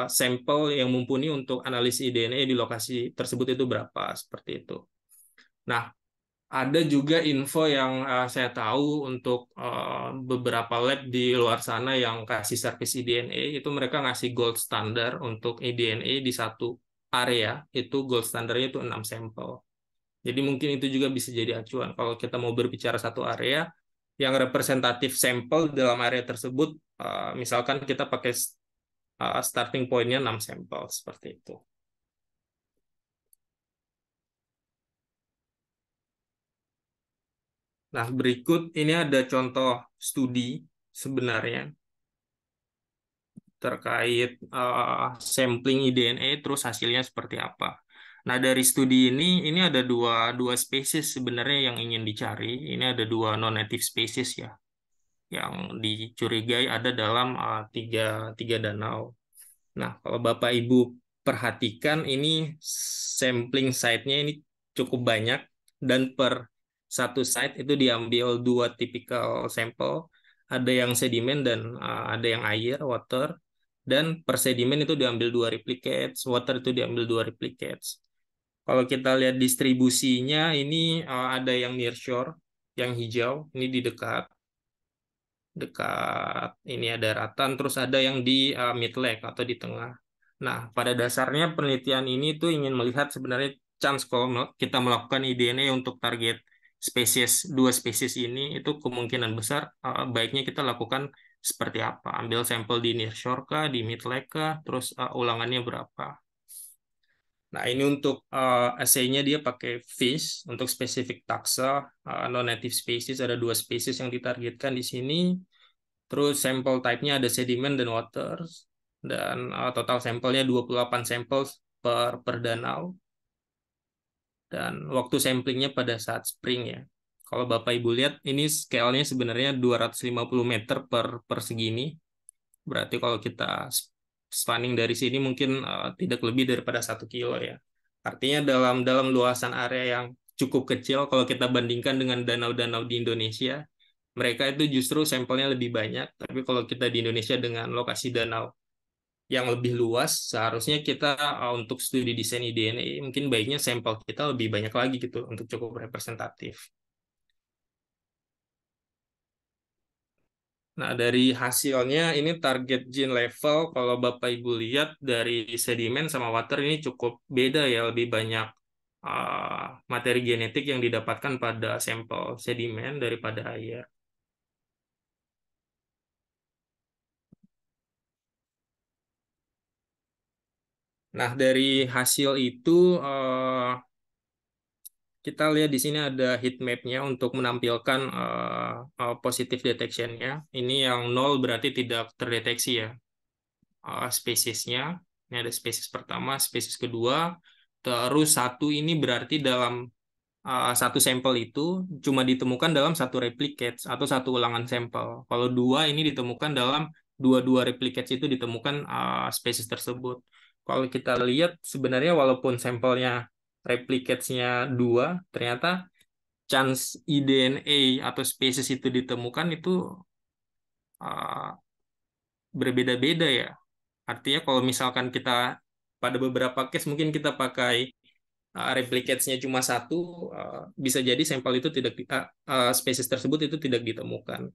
sampel yang mumpuni untuk analisis DNA di lokasi tersebut itu berapa, seperti itu. Nah, ada juga info yang saya tahu untuk beberapa lab di luar sana yang kasih service eDNA, itu mereka ngasih gold standar untuk eDNA di satu area, itu gold standarnya itu 6 sampel. Jadi mungkin itu juga bisa jadi acuan. Kalau kita mau berbicara satu area, yang representatif sampel dalam area tersebut, misalkan kita pakai starting point-nya 6 sampel, seperti itu. Nah, berikut ini ada contoh studi sebenarnya terkait sampling eDNA, terus hasilnya seperti apa. Nah, dari studi ini ada dua spesies sebenarnya yang ingin dicari. Ini ada 2 non-native species ya, yang dicurigai ada dalam tiga danau. Nah, kalau Bapak Ibu perhatikan ini sampling site-nya ini cukup banyak dan per satu site itu diambil 2 tipikal sampel, ada yang sedimen dan ada yang air, water, dan per sedimen itu diambil 2 replicates, water itu diambil 2 replicates. Kalau kita lihat distribusinya ini ada yang nearshore, yang hijau, ini di dekat ini ada daratan, terus ada yang di mid lake atau di tengah. Nah, pada dasarnya penelitian ini tuh ingin melihat sebenarnya chance kalau kita melakukan eDNA untuk target dua spesies ini itu kemungkinan besar baiknya kita lakukan seperti apa. Ambil sampel di nearshore kah, di mid lake kah, terus ulangannya berapa. Nah, ini untuk assay-nya dia pakai fish untuk spesifik taksa, non-native species, ada 2 spesies yang ditargetkan di sini. Terus sampel type-nya ada sedimen dan water. Dan total sampelnya 28 sampel per danau. Dan waktu samplingnya pada saat spring ya. Kalau Bapak Ibu lihat, ini scale-nya sebenarnya 250 meter per segini. Berarti kalau kita spanning dari sini mungkin tidak lebih daripada 1 kilo ya. Artinya dalam luasan area yang cukup kecil, kalau kita bandingkan dengan danau-danau di Indonesia, mereka itu justru sampelnya lebih banyak. Tapi kalau kita di Indonesia dengan lokasi danau yang lebih luas, seharusnya kita untuk studi desain IDNA mungkin baiknya sampel kita lebih banyak lagi gitu untuk cukup representatif. Nah, dari hasilnya ini target gene level kalau Bapak Ibu lihat dari sedimen sama water ini cukup beda ya, lebih banyak materi genetik yang didapatkan pada sampel sedimen daripada air. Nah, dari hasil itu kita lihat di sini ada heat map-nya untuk menampilkan positive detection-nya. Ini yang 0 berarti tidak terdeteksi ya spesiesnya. Ini ada spesies pertama, spesies kedua. Terus 1 ini berarti dalam satu sampel itu cuma ditemukan dalam 1 replicate atau 1 ulangan sampel. Kalau 2 ini ditemukan dalam dua replicates itu ditemukan spesies tersebut. Kalau kita lihat sebenarnya walaupun sampelnya replicatesnya 2, ternyata chance IDNA atau spesies itu ditemukan itu berbeda-beda ya. Artinya kalau misalkan kita pada beberapa case mungkin kita pakai replicatesnya cuma 1, bisa jadi sampel itu tidak spesies tersebut itu tidak ditemukan.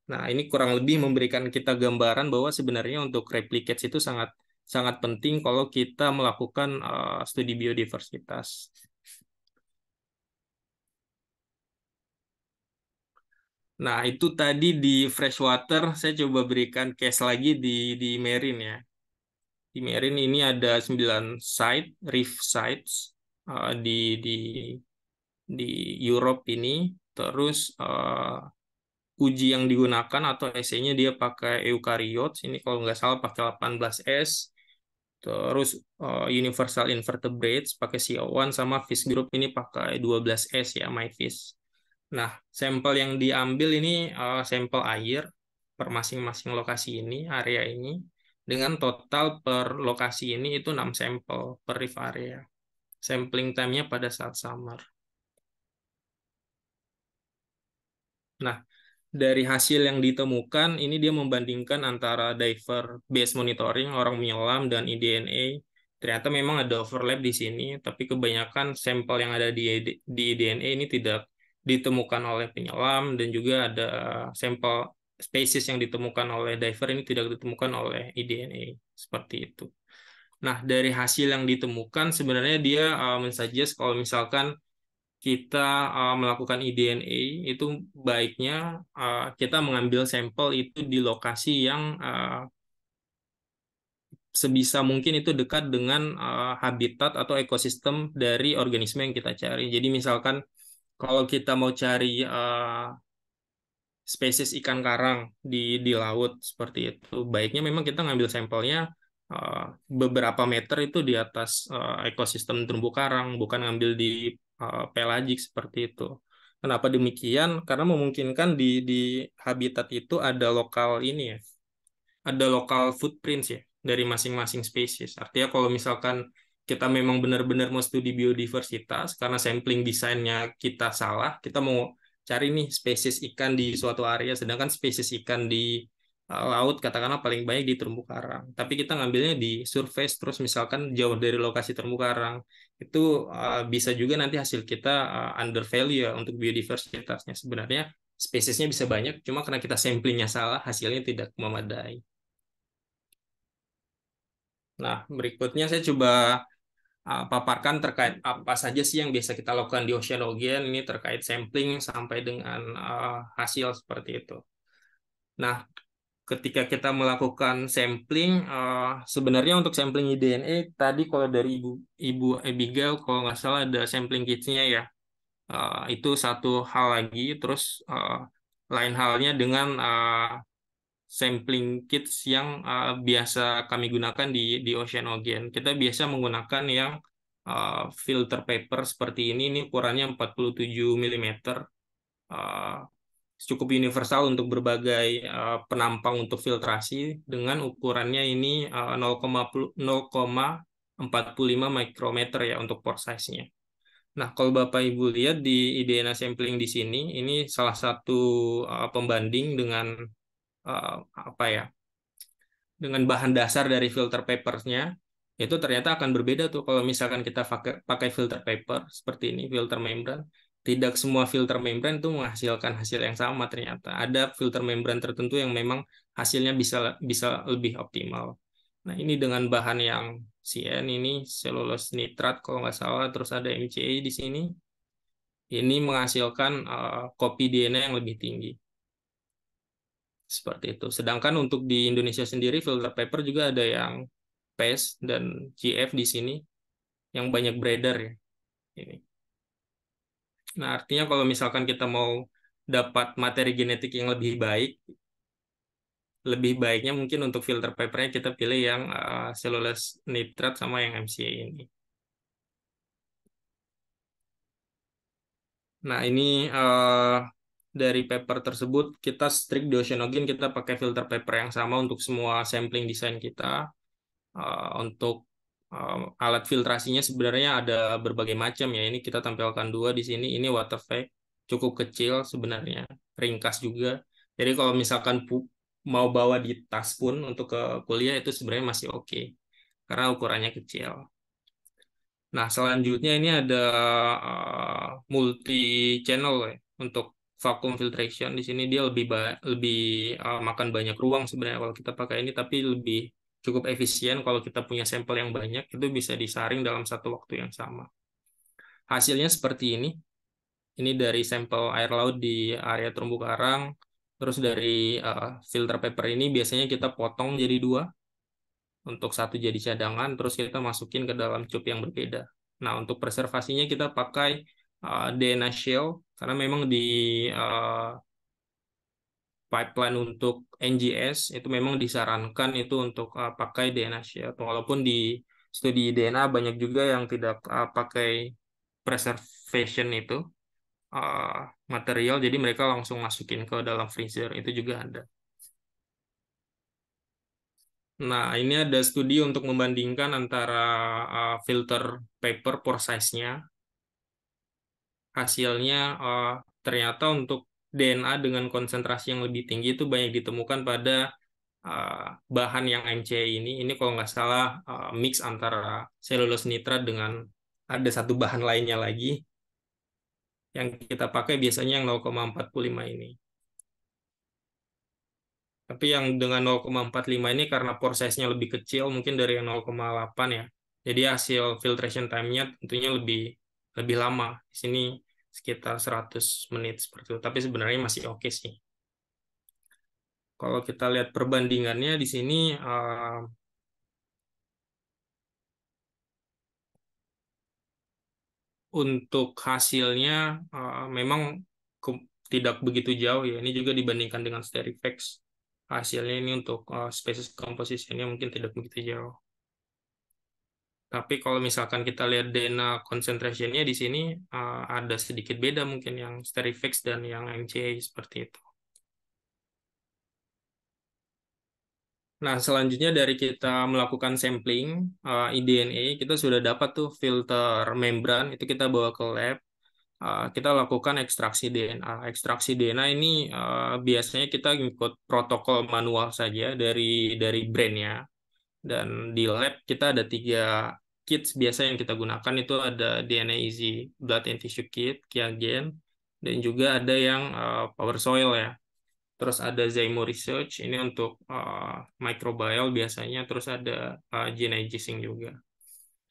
Nah, ini kurang lebih memberikan kita gambaran bahwa sebenarnya untuk replicates itu sangat sangat penting kalau kita melakukan studi biodiversitas. Nah, itu tadi di freshwater, saya coba berikan case lagi di marine ya. Di marine ini ada 9 site, reef sites di Europe ini. Terus uji yang digunakan atau essay-nya dia pakai eukaryotes, ini kalau nggak salah pakai 18S. Terus universal invertebrates pakai CO1 sama fish group ini pakai 12S ya, MyFish. Nah, sampel yang diambil ini sampel air per masing-masing lokasi ini, area ini, dengan total per lokasi ini itu 6 sampel per reef area. Sampling time-nya pada saat summer. Nah, dari hasil yang ditemukan, ini dia membandingkan antara diver based monitoring, orang menyelam, dan eDNA. Ternyata memang ada overlap di sini, tapi kebanyakan sampel yang ada di eDNA ini tidak ditemukan oleh penyelam, dan juga ada sampel spesies yang ditemukan oleh diver ini tidak ditemukan oleh eDNA. Seperti itu. Nah, dari hasil yang ditemukan, sebenarnya dia mensuggest kalau misalkan kita melakukan eDNA itu baiknya kita mengambil sampel itu di lokasi yang sebisa mungkin itu dekat dengan habitat atau ekosistem dari organisme yang kita cari. Jadi misalkan kalau kita mau cari spesies ikan karang di laut seperti itu, baiknya memang kita ngambil sampelnya beberapa meter itu di atas ekosistem terumbu karang, bukan ngambil di pelagik seperti itu. Kenapa demikian? Karena memungkinkan di habitat itu ada lokal ini ya, ada lokal footprints ya dari masing-masing spesies. Artinya kalau misalkan kita memang benar-benar mau studi biodiversitas karena sampling desainnya kita salah, kita mau cari nih spesies ikan di suatu area, sedangkan spesies ikan di laut katakanlah paling banyak di terumbu karang. Tapi kita ngambilnya di surface terus misalkan jauh dari lokasi terumbu karang. Itu bisa juga nanti hasil kita under value ya untuk biodiversitasnya. Sebenarnya spesiesnya bisa banyak, cuma karena kita samplingnya salah, hasilnya tidak memadai. Nah, berikutnya saya coba paparkan terkait apa saja sih yang biasa kita lakukan di oceanogen, ini terkait sampling sampai dengan hasil seperti itu. Nah, ketika kita melakukan sampling, sebenarnya untuk sampling DNA tadi kalau dari Ibu Abigail, kalau nggak salah ada sampling kitsnya ya. Itu satu hal lagi. Terus lain halnya dengan sampling kits yang biasa kami gunakan di Oceanogen. Kita biasa menggunakan yang filter paper seperti ini. Ini ukurannya 47 mm. Cukup universal untuk berbagai penampang untuk filtrasi dengan ukurannya ini 0,45 mikrometer ya untuk pore size-nya. Nah, kalau Bapak Ibu lihat di DNA sampling di sini, ini salah satu pembanding dengan apa ya? Dengan bahan dasar dari filter paper-nya, itu ternyata akan berbeda tuh kalau misalkan kita pakai filter paper seperti ini, filter membran. Tidak semua filter membran itu menghasilkan hasil yang sama ternyata. Ada filter membran tertentu yang memang hasilnya bisa lebih optimal. Nah, ini dengan bahan yang CN ini selulose nitrat kalau nggak salah, terus ada MCA di sini. Ini menghasilkan kopi DNA yang lebih tinggi. Seperti itu. Sedangkan untuk di Indonesia sendiri filter paper juga ada yang PES dan GF di sini yang banyak beredar ya. Ini. Nah, artinya kalau misalkan kita mau dapat materi genetik yang lebih baiknya mungkin untuk filter papernya kita pilih yang cellulose nitrat sama yang MCA ini. Nah, ini dari paper tersebut kita strict di Oceanogen kita pakai filter paper yang sama untuk semua sampling desain kita. Untuk alat filtrasinya sebenarnya ada berbagai macam ya. Ini kita tampilkan dua di sini. Ini water vac cukup kecil sebenarnya, ringkas juga. Jadi kalau misalkan mau bawa di tas pun untuk ke kuliah itu sebenarnya masih oke karena ukurannya kecil. Nah, selanjutnya ini ada multi channel ya untuk vacuum filtration. Di sini dia lebih makan banyak ruang sebenarnya kalau kita pakai ini, tapi lebih cukup efisien kalau kita punya sampel yang banyak itu bisa disaring dalam satu waktu yang sama. Hasilnya seperti ini. Ini dari sampel air laut di area terumbu karang. Terus dari filter paper ini biasanya kita potong jadi dua untuk satu jadi cadangan, terus kita masukin ke dalam cup yang berbeda. Nah, untuk preservasinya kita pakai DNA shell karena memang di pipeline untuk NGS itu memang disarankan itu untuk pakai DNA shell. Walaupun di studi DNA banyak juga yang tidak pakai preservation itu material, jadi mereka langsung masukin ke dalam freezer itu juga ada. Nah, ini ada studi untuk membandingkan antara filter paper pore size-nya. Hasilnya ternyata untuk DNA dengan konsentrasi yang lebih tinggi itu banyak ditemukan pada bahan yang MCA ini. Ini kalau nggak salah mix antara selulose nitrat dengan ada satu bahan lainnya lagi. Yang kita pakai biasanya yang 0,45 ini. Tapi yang dengan 0,45 ini karena pore size-nya lebih kecil mungkin dari yang 0,8 ya. Jadi hasil filtration time-nya tentunya lebih lama. Di sini sekitar 100 menit seperti itu. Tapi sebenarnya masih oke sih. Kalau kita lihat perbandingannya di sini untuk hasilnya memang tidak begitu jauh ya. Ini juga dibandingkan dengan Sterifex. Hasilnya ini untuk species composition-nya mungkin tidak begitu jauh. Tapi kalau misalkan kita lihat DNA concentration-nya di sini ada sedikit beda mungkin yang Sterifex dan yang MCA seperti itu. Nah, selanjutnya dari kita melakukan sampling eDNA, kita sudah dapat tuh filter membran, itu kita bawa ke lab. Kita lakukan ekstraksi DNA. Ekstraksi DNA ini biasanya kita ikut protokol manual saja dari brand-nya. Dan di lab kita ada 3 kits biasa yang kita gunakan, itu ada DNA Easy Blood and Tissue Kit, Kiagen, dan juga ada yang Power Soil ya. Terus ada Zymo Research, ini untuk microbial biasanya, terus ada gene aging juga.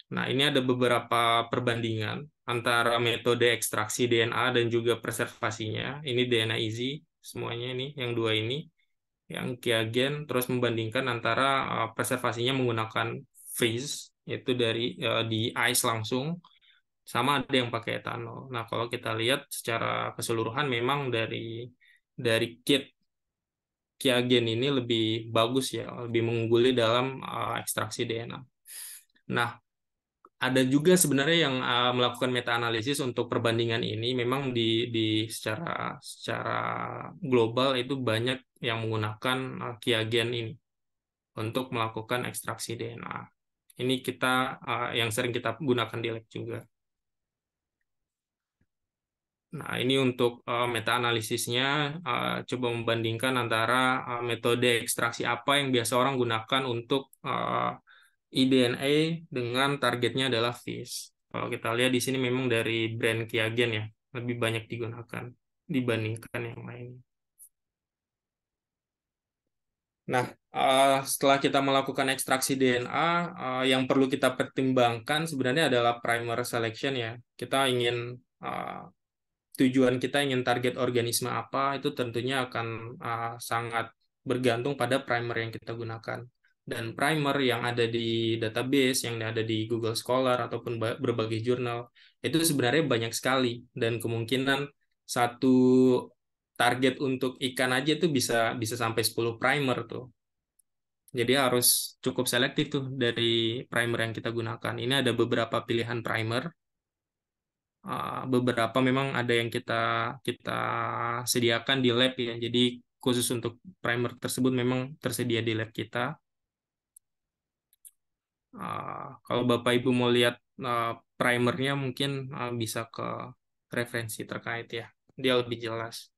Nah, ini ada beberapa perbandingan antara metode ekstraksi DNA dan juga preservasinya. Ini DNA easy, semuanya ini, yang dua ini, yang Qiagen, terus membandingkan antara preservasinya menggunakan freeze, yaitu di ice langsung, sama ada yang pakai etanol. Nah, kalau kita lihat secara keseluruhan memang dari kit Qiagen ini lebih bagus ya, lebih mengungguli dalam ekstraksi DNA. Nah, ada juga sebenarnya yang melakukan meta-analisis untuk perbandingan ini. Memang secara global itu banyak yang menggunakan Qiagen ini untuk melakukan ekstraksi DNA. Ini yang sering kita gunakan di lab juga. Nah, ini untuk meta-analisisnya, coba membandingkan antara metode ekstraksi apa yang biasa orang gunakan untuk eDNA dengan targetnya adalah FISH. Kalau kita lihat di sini memang dari brand Qiagen ya, lebih banyak digunakan dibandingkan yang lain. Nah, setelah kita melakukan ekstraksi DNA, yang perlu kita pertimbangkan sebenarnya adalah primer selection ya. Tujuan kita ingin target organisme apa, itu tentunya akan sangat bergantung pada primer yang kita gunakan. Dan primer yang ada di database, yang ada di Google Scholar, ataupun berbagai jurnal, itu sebenarnya banyak sekali. Dan kemungkinan satu target untuk ikan aja itu bisa sampai 10 primer tuh. Jadi harus cukup selektif tuh dari primer yang kita gunakan. Ini ada beberapa pilihan primer. Beberapa memang ada yang kita sediakan di lab ya. Jadi khusus untuk primer tersebut memang tersedia di lab kita. Kalau Bapak Ibu mau lihat primernya mungkin bisa ke referensi terkait ya. Dia lebih jelas.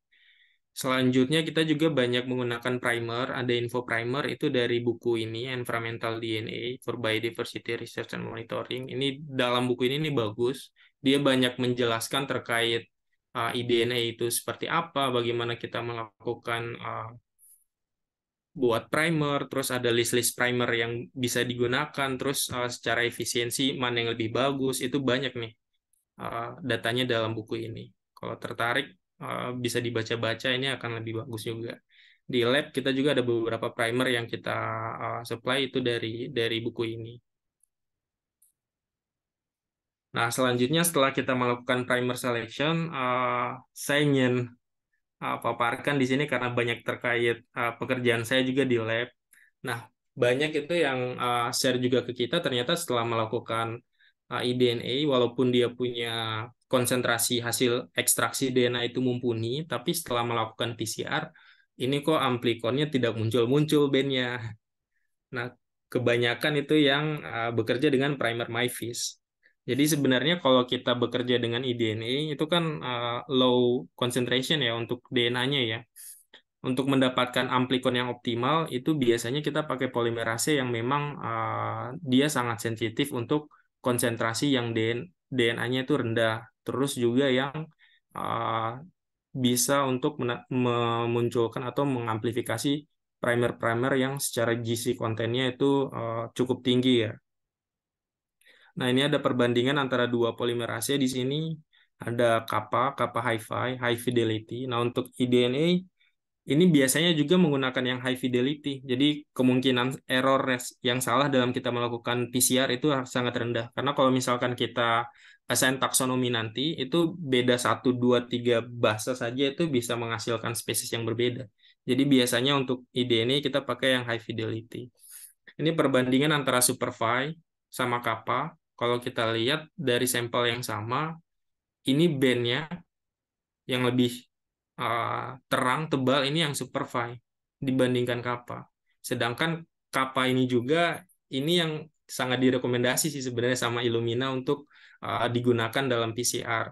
Selanjutnya kita juga banyak menggunakan primer. Ada info primer itu dari buku ini, Environmental DNA for Biodiversity Research and Monitoring. Ini dalam buku ini bagus. Dia banyak menjelaskan terkait eDNA itu seperti apa, bagaimana kita melakukan buat primer, terus ada list-list primer yang bisa digunakan, terus secara efisiensi mana yang lebih bagus, itu banyak nih datanya dalam buku ini. Kalau tertarik, bisa dibaca-baca, ini akan lebih bagus juga. Di lab kita juga ada beberapa primer yang kita supply itu dari buku ini. Nah, selanjutnya setelah kita melakukan primer selection, saya ingin paparkan di sini karena banyak terkait pekerjaan saya juga di lab. Nah, banyak itu yang share juga ke kita, ternyata setelah melakukan eDNA, walaupun dia punya konsentrasi hasil ekstraksi DNA itu mumpuni, tapi setelah melakukan PCR, ini kok amplikonnya tidak muncul-muncul bandnya. Nah, kebanyakan itu yang bekerja dengan primer MyFish. Jadi sebenarnya kalau kita bekerja dengan eDNA, itu kan low concentration ya untuk DNA-nya ya. Untuk mendapatkan amplikon yang optimal, itu biasanya kita pakai polimerase yang memang dia sangat sensitif untuk konsentrasi yang DNA-nya itu rendah. Terus juga yang bisa untuk memunculkan atau mengamplifikasi primer-primer yang secara GC kontennya itu cukup tinggi ya. Nah, ini ada perbandingan antara dua polimerase di sini. Ada kappa hi-fi, high fidelity. Nah, untuk eDNA ini biasanya juga menggunakan yang high fidelity. Jadi kemungkinan error yang salah dalam kita melakukan PCR itu sangat rendah. Karena kalau misalkan kita assign taksonomi nanti, itu beda 1, 2, 3 bahasa saja itu bisa menghasilkan spesies yang berbeda. Jadi biasanya untuk eDNA kita pakai yang high fidelity. Ini perbandingan antara Superfy sama Kappa. Kalau kita lihat dari sampel yang sama, ini bandnya yang lebih terang, tebal, ini yang Superfy dibandingkan Kappa. Sedangkan Kappa ini juga, ini yang sangat direkomendasi sih sebenarnya sama Illumina untuk digunakan dalam PCR.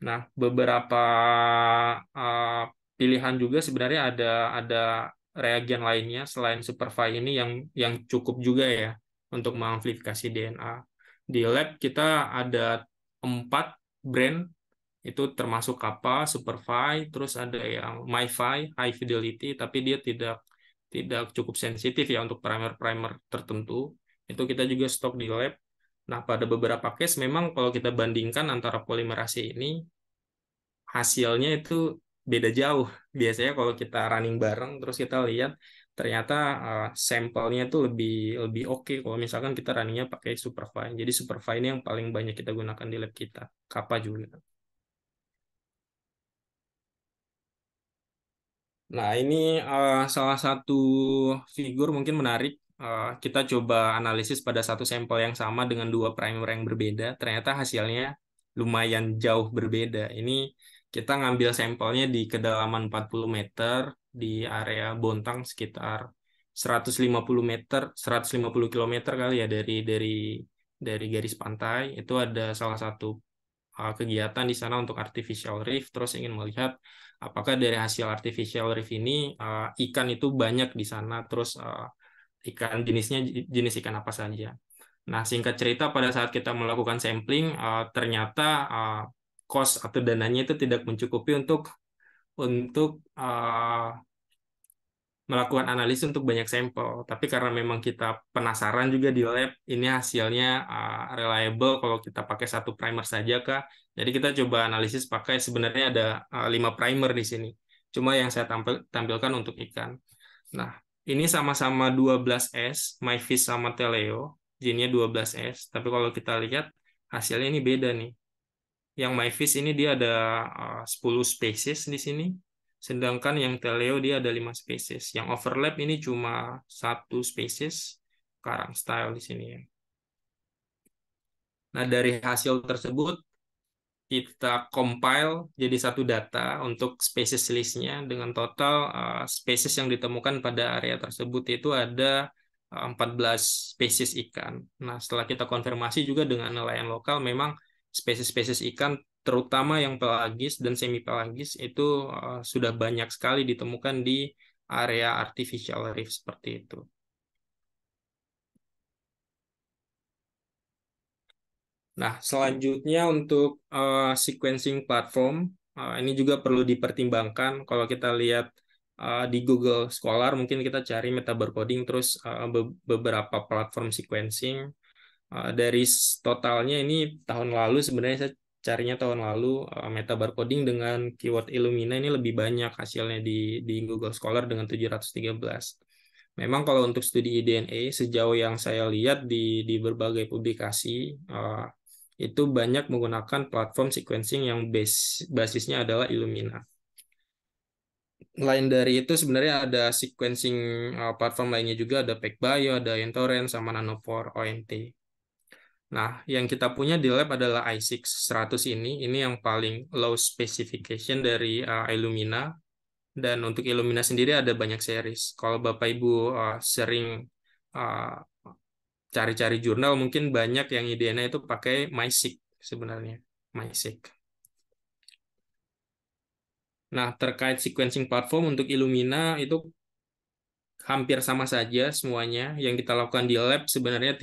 Nah, beberapa pilihan juga sebenarnya ada reagen lainnya selain Superfy ini yang cukup juga ya untuk mengamplifikasi DNA. Di lab kita ada 4 brand, itu termasuk Kappa, Superfy, terus ada yang MyFi, High Fidelity, tapi dia tidak cukup sensitif ya untuk primer-primer tertentu. itu kita juga stok di lab. Nah, pada beberapa case memang kalau kita bandingkan antara polimerase ini, hasilnya itu beda jauh. Biasanya kalau kita running bareng, terus kita lihat ternyata sampelnya itu lebih lebih oke kalau misalkan kita runningnya pakai Superfine. Jadi Superfine ini yang paling banyak kita gunakan di lab kita. Kappa juga. Nah, ini salah satu figur mungkin menarik. Kita coba analisis pada satu sampel yang sama dengan dua primer yang berbeda. Ternyata hasilnya lumayan jauh berbeda. Ini kita ngambil sampelnya di kedalaman 40 meter di area Bontang sekitar 150 meter, 150 kilometer kali ya dari garis pantai. Itu ada salah satu kegiatan di sana untuk artificial reef, terus ingin melihat apakah dari hasil artificial reef ini ikan itu banyak di sana, terus ikan jenisnya jenis ikan apa saja. Nah, singkat cerita pada saat kita melakukan sampling, ternyata cost atau dananya itu tidak mencukupi untuk melakukan analisis untuk banyak sampel. Tapi karena memang kita penasaran juga di lab, ini hasilnya reliable kalau kita pakai satu primer saja kah? Jadi kita coba analisis pakai sebenarnya ada 5 primer di sini. Cuma yang saya tampilkan untuk ikan. Nah, ini sama-sama 12S, MyFish sama Teleo, jinnya 12S. Tapi kalau kita lihat hasilnya ini beda nih. Yang MyFish ini dia ada 10 spesies di sini. Sedangkan yang Teleo dia ada 5 spesies. Yang overlap ini cuma satu spesies karang style di sini ya. Nah, dari hasil tersebut kita compile jadi satu data untuk spesies listnya dengan total spesies yang ditemukan pada area tersebut itu ada 14 spesies ikan. Nah, setelah kita konfirmasi juga dengan nelayan lokal, memang spesies-spesies ikan terutama yang pelagis dan semi pelagis itu sudah banyak sekali ditemukan di area artificial reef seperti itu. Nah, selanjutnya untuk sequencing platform, ini juga perlu dipertimbangkan. Kalau kita lihat di Google Scholar, mungkin kita cari metabarcoding, terus beberapa platform sequencing. Dari totalnya ini tahun lalu, sebenarnya saya carinya tahun lalu, metabarcoding dengan keyword Illumina ini lebih banyak hasilnya di Google Scholar dengan 713. Memang kalau untuk studi DNA, sejauh yang saya lihat di berbagai publikasi, itu banyak menggunakan platform sequencing yang basisnya adalah Illumina. Lain dari itu sebenarnya ada sequencing platform lainnya juga, ada PacBio, ada Entorrent, sama Nanopore ONT. Nah, yang kita punya di lab adalah i6 100 ini yang paling low specification dari Illumina. Dan untuk Illumina sendiri ada banyak series. Kalau Bapak Ibu sering uh, cari-cari jurnal, mungkin banyak yang idealnya itu pakai MySeq sebenarnya. MySeq. Nah, terkait sequencing platform untuk Illumina itu hampir sama saja semuanya. Yang kita lakukan di lab sebenarnya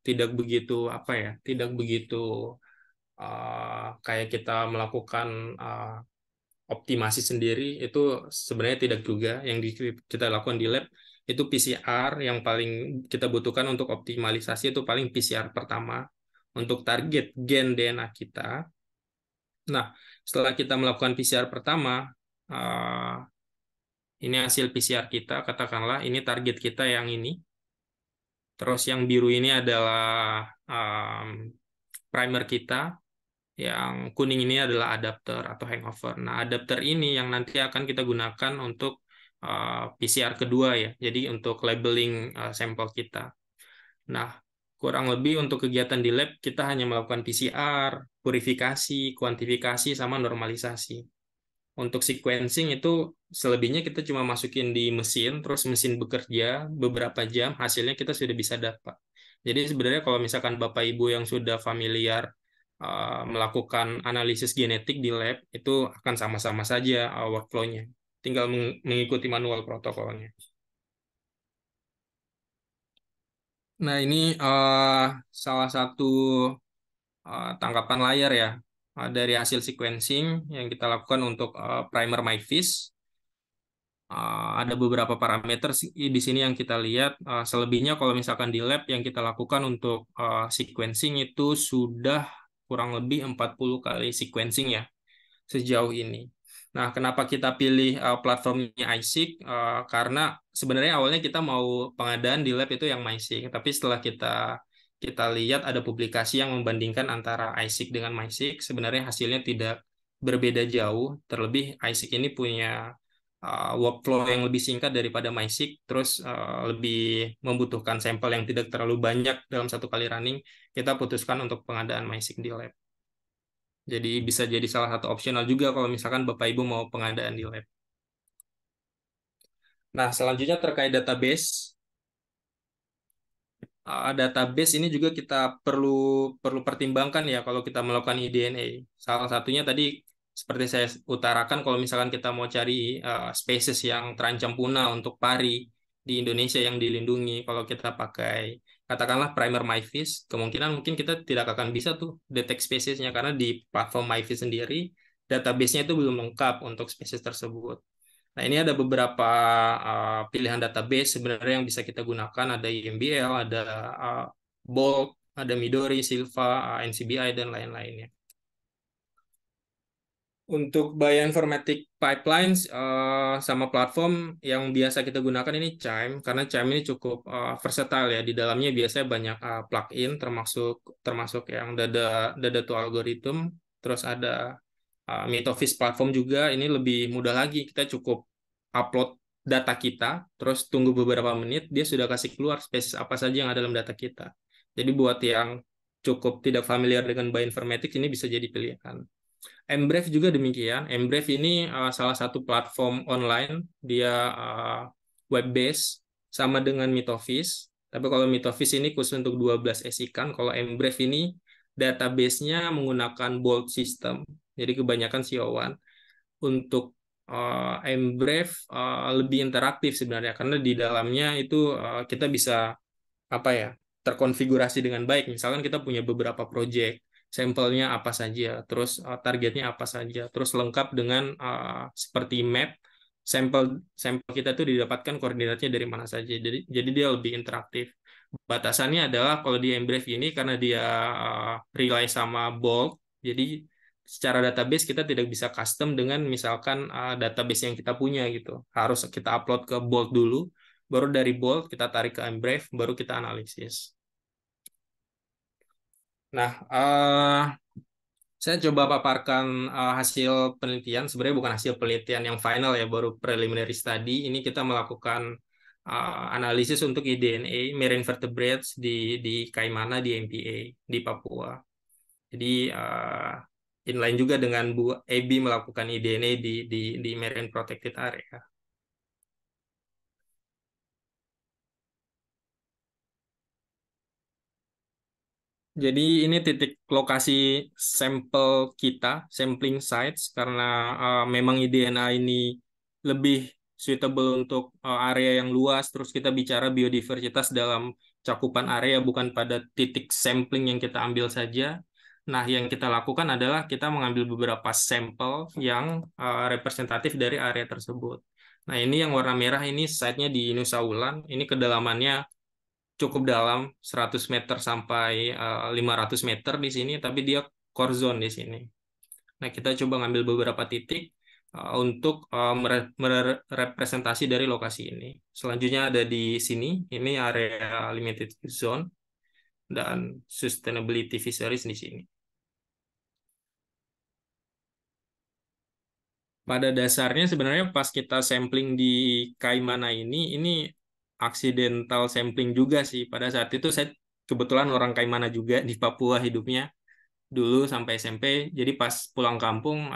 tidak begitu apa ya, tidak begitu kayak kita melakukan optimasi sendiri, itu sebenarnya tidak juga. Yang kita lakukan di lab itu PCR yang paling kita butuhkan untuk optimalisasi itu paling PCR pertama untuk target gen DNA kita. Nah, setelah kita melakukan PCR pertama, ini hasil PCR kita, katakanlah ini target kita yang ini. Terus yang biru ini adalah primer kita, yang kuning ini adalah adapter atau hangover. Nah, adapter ini yang nanti akan kita gunakan untuk PCR kedua ya. Jadi untuk labeling sampel kita. Nah, kurang lebih untuk kegiatan di lab kita hanya melakukan PCR, purifikasi, kuantifikasi, sama normalisasi. Untuk sequencing itu selebihnya kita cuma masukin di mesin, terus mesin bekerja beberapa jam, hasilnya kita sudah bisa dapat. Jadi sebenarnya kalau misalkan Bapak Ibu yang sudah familiar melakukan analisis genetik di lab, itu akan sama-sama saja workflow-nya. Tinggal mengikuti manual protokolnya. Nah, ini salah satu tangkapan layar ya dari hasil sequencing yang kita lakukan untuk primer MyFish. Ada beberapa parameter di sini yang kita lihat. Selebihnya kalau misalkan di lab yang kita lakukan untuk sequencing itu sudah kurang lebih 40 kali sequencing ya sejauh ini. Nah, kenapa kita pilih platformnya iSeq? Karena sebenarnya awalnya kita mau pengadaan di lab itu yang MySeq, tapi setelah kita lihat ada publikasi yang membandingkan antara iSeq dengan MySeq, sebenarnya hasilnya tidak berbeda jauh. Terlebih iSeq ini punya workflow yang lebih singkat daripada MySeq, terus lebih membutuhkan sampel yang tidak terlalu banyak dalam satu kali running. Kita putuskan untuk pengadaan MySeq di lab. Jadi bisa jadi salah satu opsional juga kalau misalkan Bapak Ibu mau pengadaan di lab. Nah, selanjutnya terkait database. Database ini juga kita perlu perlu pertimbangkan ya kalau kita melakukan eDNA. Salah satunya tadi seperti saya utarakan kalau misalkan kita mau cari spesies yang terancam punah untuk pari di Indonesia yang dilindungi, kalau kita pakai katakanlah primer MyFish, kemungkinan mungkin kita tidak akan bisa tuh detect spesiesnya karena di platform MyFish sendiri database-nya itu belum lengkap untuk spesies tersebut. Nah, ini ada beberapa pilihan database sebenarnya yang bisa kita gunakan. Ada IMBL, ada Bolt, ada Midori, Silva, NCBI, dan lain-lainnya. Untuk bioinformatic pipelines sama platform yang biasa kita gunakan ini Chime, karena Chime ini cukup versatile ya. Di dalamnya biasanya banyak plugin, termasuk yang Dada to algorithm, terus ada Mitofish platform juga. Ini lebih mudah lagi, kita cukup upload data kita, terus tunggu beberapa menit, dia sudah kasih keluar spesies apa saja yang ada dalam data kita. Jadi buat yang cukup tidak familiar dengan bioinformatics, ini bisa jadi pilihan. Embrave juga demikian. Embrave ini salah satu platform online, dia web based sama dengan Mitofish. Tapi kalau Mitofish ini khusus untuk 12 S ikan, kalau Embrave ini database-nya menggunakan Bolt system. Jadi kebanyakan CO1. Untuk Embrave lebih interaktif sebenarnya karena di dalamnya itu kita bisa apa ya terkonfigurasi dengan baik. Misalkan kita punya beberapa project, sampelnya apa saja, terus targetnya apa saja, terus lengkap dengan seperti map, sampel sampel kita itu didapatkan koordinatnya dari mana saja. Jadi dia lebih interaktif. Batasannya adalah kalau di Embrave ini karena dia rely sama Bolt, jadi secara database kita tidak bisa custom dengan misalkan database yang kita punya gitu. Harus kita upload ke Bolt dulu, baru dari Bolt kita tarik ke Embrave, baru kita analisis. Nah, saya coba paparkan hasil penelitian. Sebenarnya bukan hasil penelitian yang final ya, baru preliminary study. Ini kita melakukan analisis untuk eDNA marine vertebrates di Kaimana di MPA di Papua. Jadi inline juga dengan Bu Ebi melakukan eDNA di marine protected area. Jadi ini titik lokasi sampel kita, sampling sites, karena memang IDNA ini lebih suitable untuk area yang luas, terus kita bicara biodiversitas dalam cakupan area, bukan pada titik sampling yang kita ambil saja. Nah, yang kita lakukan adalah kita mengambil beberapa sampel yang representatif dari area tersebut. Nah, ini yang warna merah ini site-nya di Nusa Ulan, ini kedalamannya cukup dalam 100 meter sampai 500 meter di sini, tapi dia core zone di sini. Nah, kita coba ngambil beberapa titik untuk merepresentasi dari lokasi ini. Selanjutnya ada di sini, ini area limited zone dan sustainability fisheries di sini. Pada dasarnya sebenarnya pas kita sampling di Kaimana ini accidental sampling juga sih. Pada saat itu saya kebetulan orang Kaimana juga di Papua hidupnya dulu sampai SMP. Jadi pas pulang kampung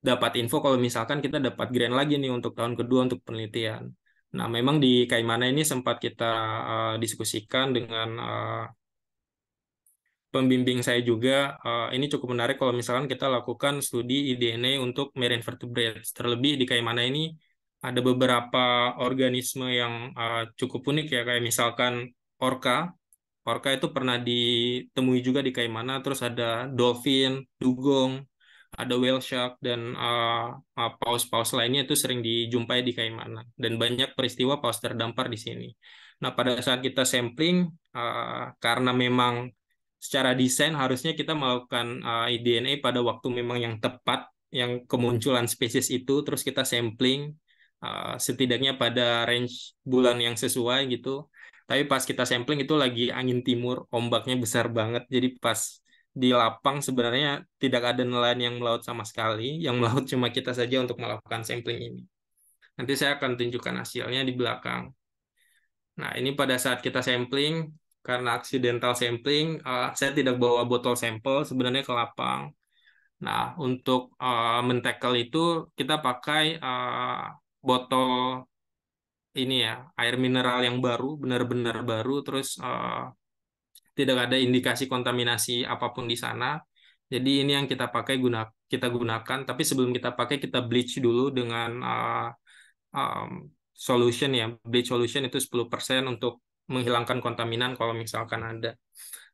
dapat info kalau misalkan kita dapat grant lagi nih untuk tahun kedua untuk penelitian. Nah, memang di Kaimana ini sempat kita diskusikan dengan pembimbing saya juga. Ini cukup menarik kalau misalkan kita lakukan studi eDNA untuk marine vertebrates. Terlebih di Kaimana ini ada beberapa organisme yang cukup unik ya, kayak misalkan orca. Orca itu pernah ditemui juga di Kaimana, terus ada dolphin, dugong, ada whale shark dan paus-paus lainnya itu sering dijumpai di Kaimana dan banyak peristiwa paus terdampar di sini. Nah, pada saat kita sampling karena memang secara desain harusnya kita melakukan DNA pada waktu memang yang tepat yang kemunculan spesies itu, terus kita sampling setidaknya pada range bulan yang sesuai gitu. Tapi pas kita sampling itu lagi angin timur, ombaknya besar banget. Jadi pas di lapang sebenarnya tidak ada nelayan yang melaut sama sekali. Yang melaut cuma kita saja untuk melakukan sampling ini. Nanti saya akan tunjukkan hasilnya di belakang. Nah, ini pada saat kita sampling, karena accidental sampling, saya tidak bawa botol sampel sebenarnya ke lapang. Nah, untuk men-tackle itu kita pakai botol ini ya, air mineral yang baru, benar-benar baru, terus tidak ada indikasi kontaminasi apapun di sana. Jadi ini yang kita gunakan. Tapi sebelum kita pakai kita bleach dulu dengan um, solution ya. Bleach solution itu 10% untuk menghilangkan kontaminan kalau misalkan ada.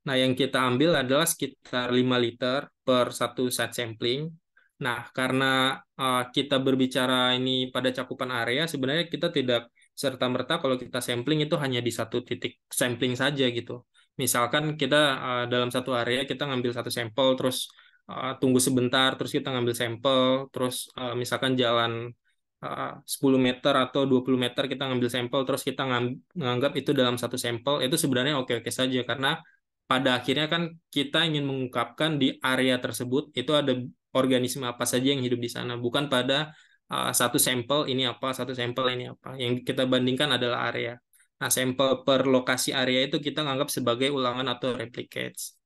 Nah, yang kita ambil adalah sekitar 5 liter per satu set sampling. Nah, karena kita berbicara ini pada cakupan area, sebenarnya kita tidak serta-merta kalau kita sampling itu hanya di satu titik sampling saja gitu. Misalkan kita dalam satu area kita ngambil satu sampel, terus tunggu sebentar, terus kita ngambil sampel, terus misalkan jalan 10 meter atau 20 meter kita ngambil sampel, terus kita nganggap itu dalam satu sampel, itu sebenarnya oke-oke saja karena pada akhirnya kan kita ingin mengungkapkan di area tersebut itu ada organisme apa saja yang hidup di sana, bukan pada satu sampel ini apa, satu sampel ini apa. Yang kita bandingkan adalah area. Nah, sampel per lokasi area itu kita anggap sebagai ulangan atau replicates.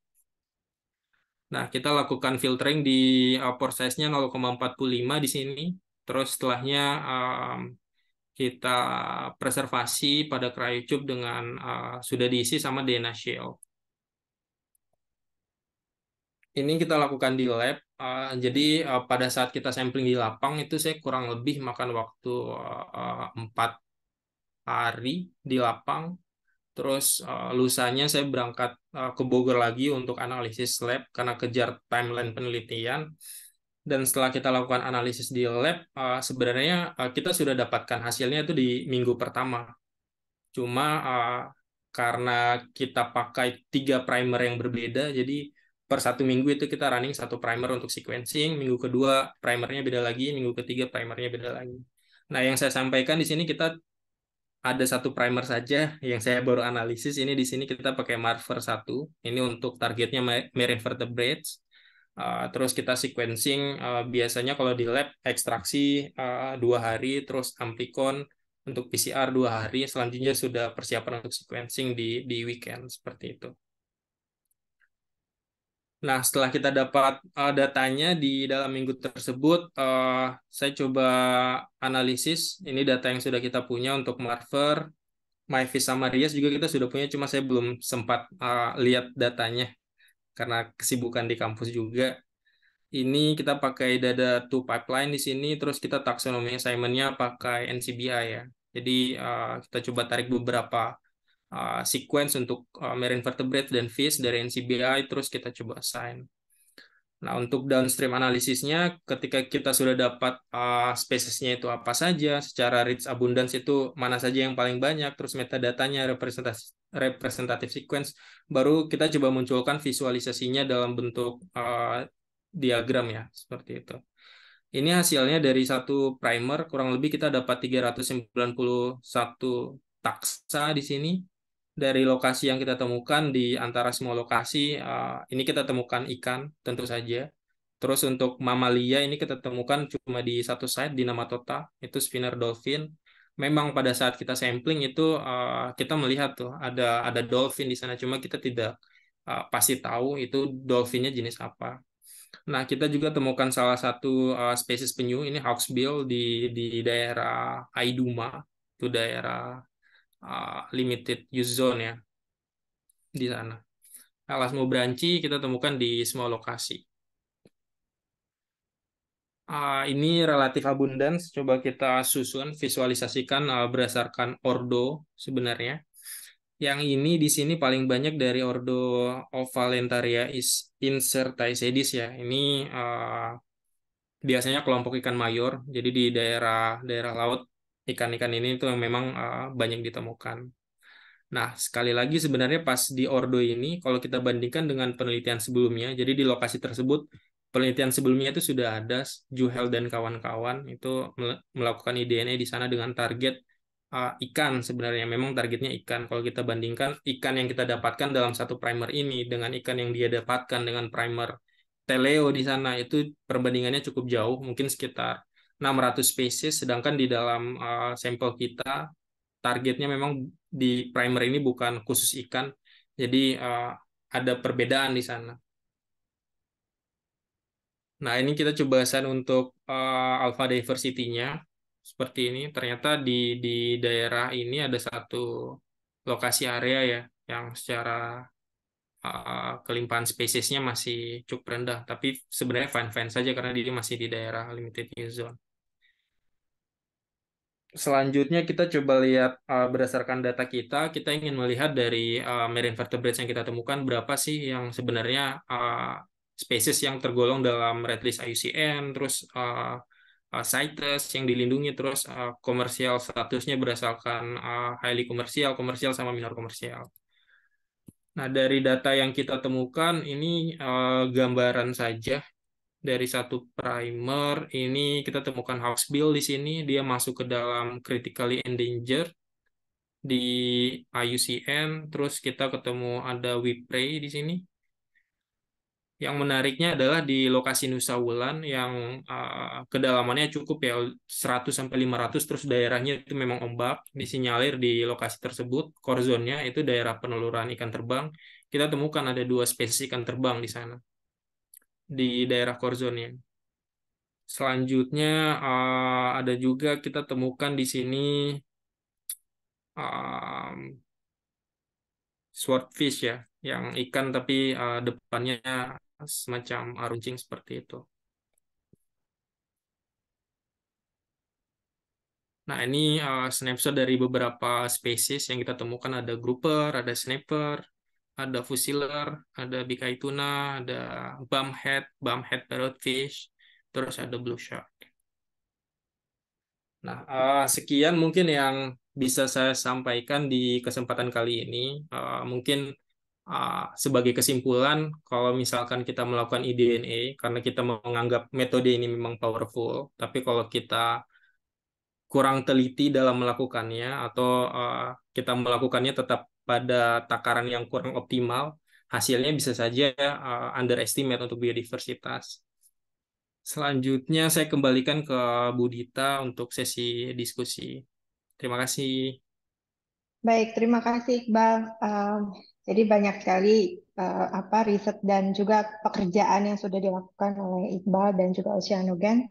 Nah, kita lakukan filtering di pore size-nya 0,45 di sini. Terus setelahnya kita preservasi pada cryotube dengan sudah diisi sama DNA shell. Ini kita lakukan di lab. Jadi pada saat kita sampling di lapang itu saya kurang lebih makan waktu 4 hari di lapang. Terus lusanya saya berangkat ke Bogor lagi untuk analisis lab karena kejar timeline penelitian. Dan setelah kita lakukan analisis di lab, sebenarnya kita sudah dapatkan hasilnya itu di minggu pertama. Cuma karena kita pakai 3 primer yang berbeda, jadi per satu minggu itu kita running satu primer untuk sequencing, minggu kedua primernya beda lagi, minggu ketiga primernya beda lagi. Nah, yang saya sampaikan di sini kita ada satu primer saja yang saya baru analisis. Ini di sini kita pakai Marver 1. Ini untuk targetnya marine vertebrates. Terus kita sequencing biasanya kalau di lab ekstraksi 2 hari, terus amplicon untuk PCR 2 hari. Selanjutnya sudah persiapan untuk sequencing di weekend seperti itu. Nah, setelah kita dapat datanya di dalam minggu tersebut, saya coba analisis. Ini data yang sudah kita punya untuk Marver, MyFish sama Rias juga kita sudah punya, cuma saya belum sempat lihat datanya karena kesibukan di kampus juga. Ini kita pakai data 2 pipeline di sini, terus kita taksonomi assignment-nya pakai NCBI ya. Jadi kita coba tarik beberapa sequence untuk marine vertebrates dan fish dari NCBI, terus kita coba assign. Nah, untuk downstream analisisnya, ketika kita sudah dapat spesiesnya itu apa saja, secara rich abundance itu mana saja yang paling banyak, terus metadatanya, representative sequence, baru kita coba munculkan visualisasinya dalam bentuk diagram ya, seperti itu. Ini hasilnya dari satu primer, kurang lebih kita dapat 391 taksa di sini. Dari lokasi yang kita temukan di antara semua lokasi, ini kita temukan ikan tentu saja. Terus untuk mamalia ini kita temukan cuma di satu site di Namatota, itu spinner dolphin. Memang pada saat kita sampling itu kita melihat tuh ada dolphin di sana, cuma kita tidak pasti tahu itu dolphinnya jenis apa. Nah, kita juga temukan salah satu spesies penyu ini hawksbill di daerah Aiduma, itu daerah limited use zone ya di sana. Elasmobranchi kita temukan di semua lokasi. Ini relatif abundance. Coba kita susun, visualisasikan berdasarkan ordo sebenarnya. Yang ini di sini paling banyak dari ordo Ovalentaria incertaesedis ya. Ini biasanya kelompok ikan mayor. Jadi di daerah laut ikan-ikan ini itu memang banyak ditemukan. Nah, sekali lagi sebenarnya pas di Ordo ini, kalau kita bandingkan dengan penelitian sebelumnya, jadi di lokasi tersebut, penelitian sebelumnya itu sudah ada, Juhel dan kawan-kawan itu melakukan IDNA di sana dengan target ikan sebenarnya. Memang targetnya ikan. Kalau kita bandingkan ikan yang kita dapatkan dalam satu primer ini dengan ikan yang dia dapatkan dengan primer Teleo di sana, itu perbandingannya cukup jauh, mungkin sekitar 600 spesies, sedangkan di dalam sampel kita targetnya memang di primer ini bukan khusus ikan, jadi ada perbedaan di sana. Nah, ini kita coba bahasan untuk alpha diversity-nya seperti ini. Ternyata di daerah ini ada satu lokasi area ya yang secara kelimpahan spesiesnya masih cukup rendah, tapi sebenarnya fine-fine saja karena dia masih di daerah limited use zone. Selanjutnya kita coba lihat berdasarkan data kita ingin melihat dari marine vertebrates yang kita temukan berapa sih yang sebenarnya spesies yang tergolong dalam red list IUCN, terus CITES yang dilindungi, terus komersial statusnya berdasarkan highly komersial, komersial sama minor komersial. Nah, dari data yang kita temukan ini gambaran saja dari satu primer ini kita temukan hawksbill di sini, dia masuk ke dalam critically endangered di IUCN. Terus kita ketemu ada Whipray di sini. Yang menariknya adalah di lokasi Nusa Wulan yang kedalamannya cukup ya 100 sampai 500, terus daerahnya itu memang ombak, disinyalir di lokasi tersebut core zone-nya itu daerah peneluran ikan terbang. Kita temukan ada 2 spesies ikan terbang di sana di daerah core zone-nya. Selanjutnya ada juga kita temukan di sini swordfish ya, yang ikan tapi depannya semacam runcing seperti itu. Nah, ini snapshot dari beberapa spesies yang kita temukan. Ada grouper, ada snapper, ada fusiler, ada big-eye tuna, ada bumhead parrotfish, terus ada blue shark. Nah, sekian mungkin yang bisa saya sampaikan di kesempatan kali ini. Mungkin sebagai kesimpulan, kalau misalkan kita melakukan eDNA, karena kita menganggap metode ini memang powerful, tapi kalau kita kurang teliti dalam melakukannya, atau kita melakukannya tetap pada takaran yang kurang optimal, hasilnya bisa saja underestimate untuk biodiversitas. Selanjutnya saya kembalikan ke Bu Dita untuk sesi diskusi. Terima kasih. Baik, terima kasih Iqbal. Jadi banyak sekali riset dan juga pekerjaan yang sudah dilakukan oleh Iqbal dan juga Oceanogen.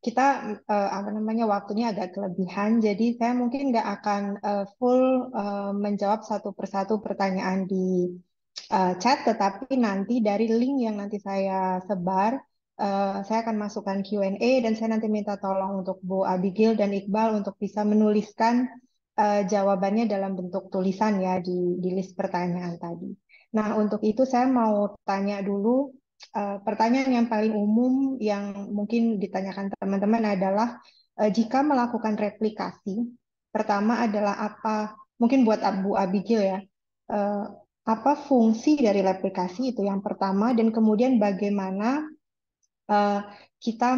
Kita waktunya agak kelebihan, jadi saya mungkin nggak akan full menjawab satu persatu pertanyaan di chat, tetapi nanti dari link yang nanti saya sebar, saya akan masukkan Q&A dan saya nanti minta tolong untuk Bu Abigail dan Iqbal untuk bisa menuliskan jawabannya dalam bentuk tulisan ya di list pertanyaan tadi. Nah, untuk itu saya mau tanya dulu pertanyaan yang paling umum yang mungkin ditanyakan teman-teman adalah jika melakukan replikasi, pertama adalah apa, mungkin buat Bu Abigail ya, eh, apa fungsi dari replikasi itu yang pertama, dan kemudian bagaimana eh, kita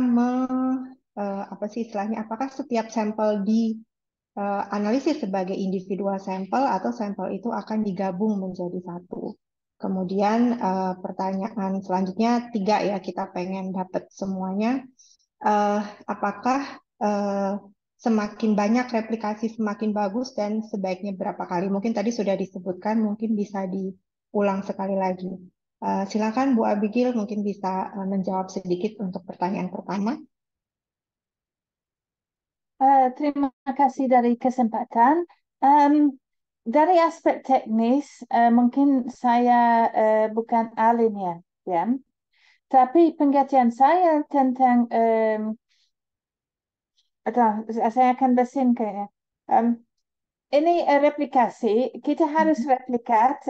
apa sih istilahnya, apakah setiap sampel di analisis sebagai individual sampel atau sampel itu akan digabung menjadi satu. Kemudian pertanyaan selanjutnya 3 ya, kita pengen dapat semuanya. Apakah semakin banyak replikasi semakin bagus dan sebaiknya berapa kali? Mungkin tadi sudah disebutkan, mungkin bisa diulang sekali lagi. Silakan Bu Abigail mungkin bisa menjawab sedikit untuk pertanyaan pertama. Terima kasih dari kesempatan. Dari aspek teknis, mungkin saya bukan ahlinya, ya. Tapi pengertian saya tentang saya akan bersin kayaknya. Ini replikasi, kita harus replikat.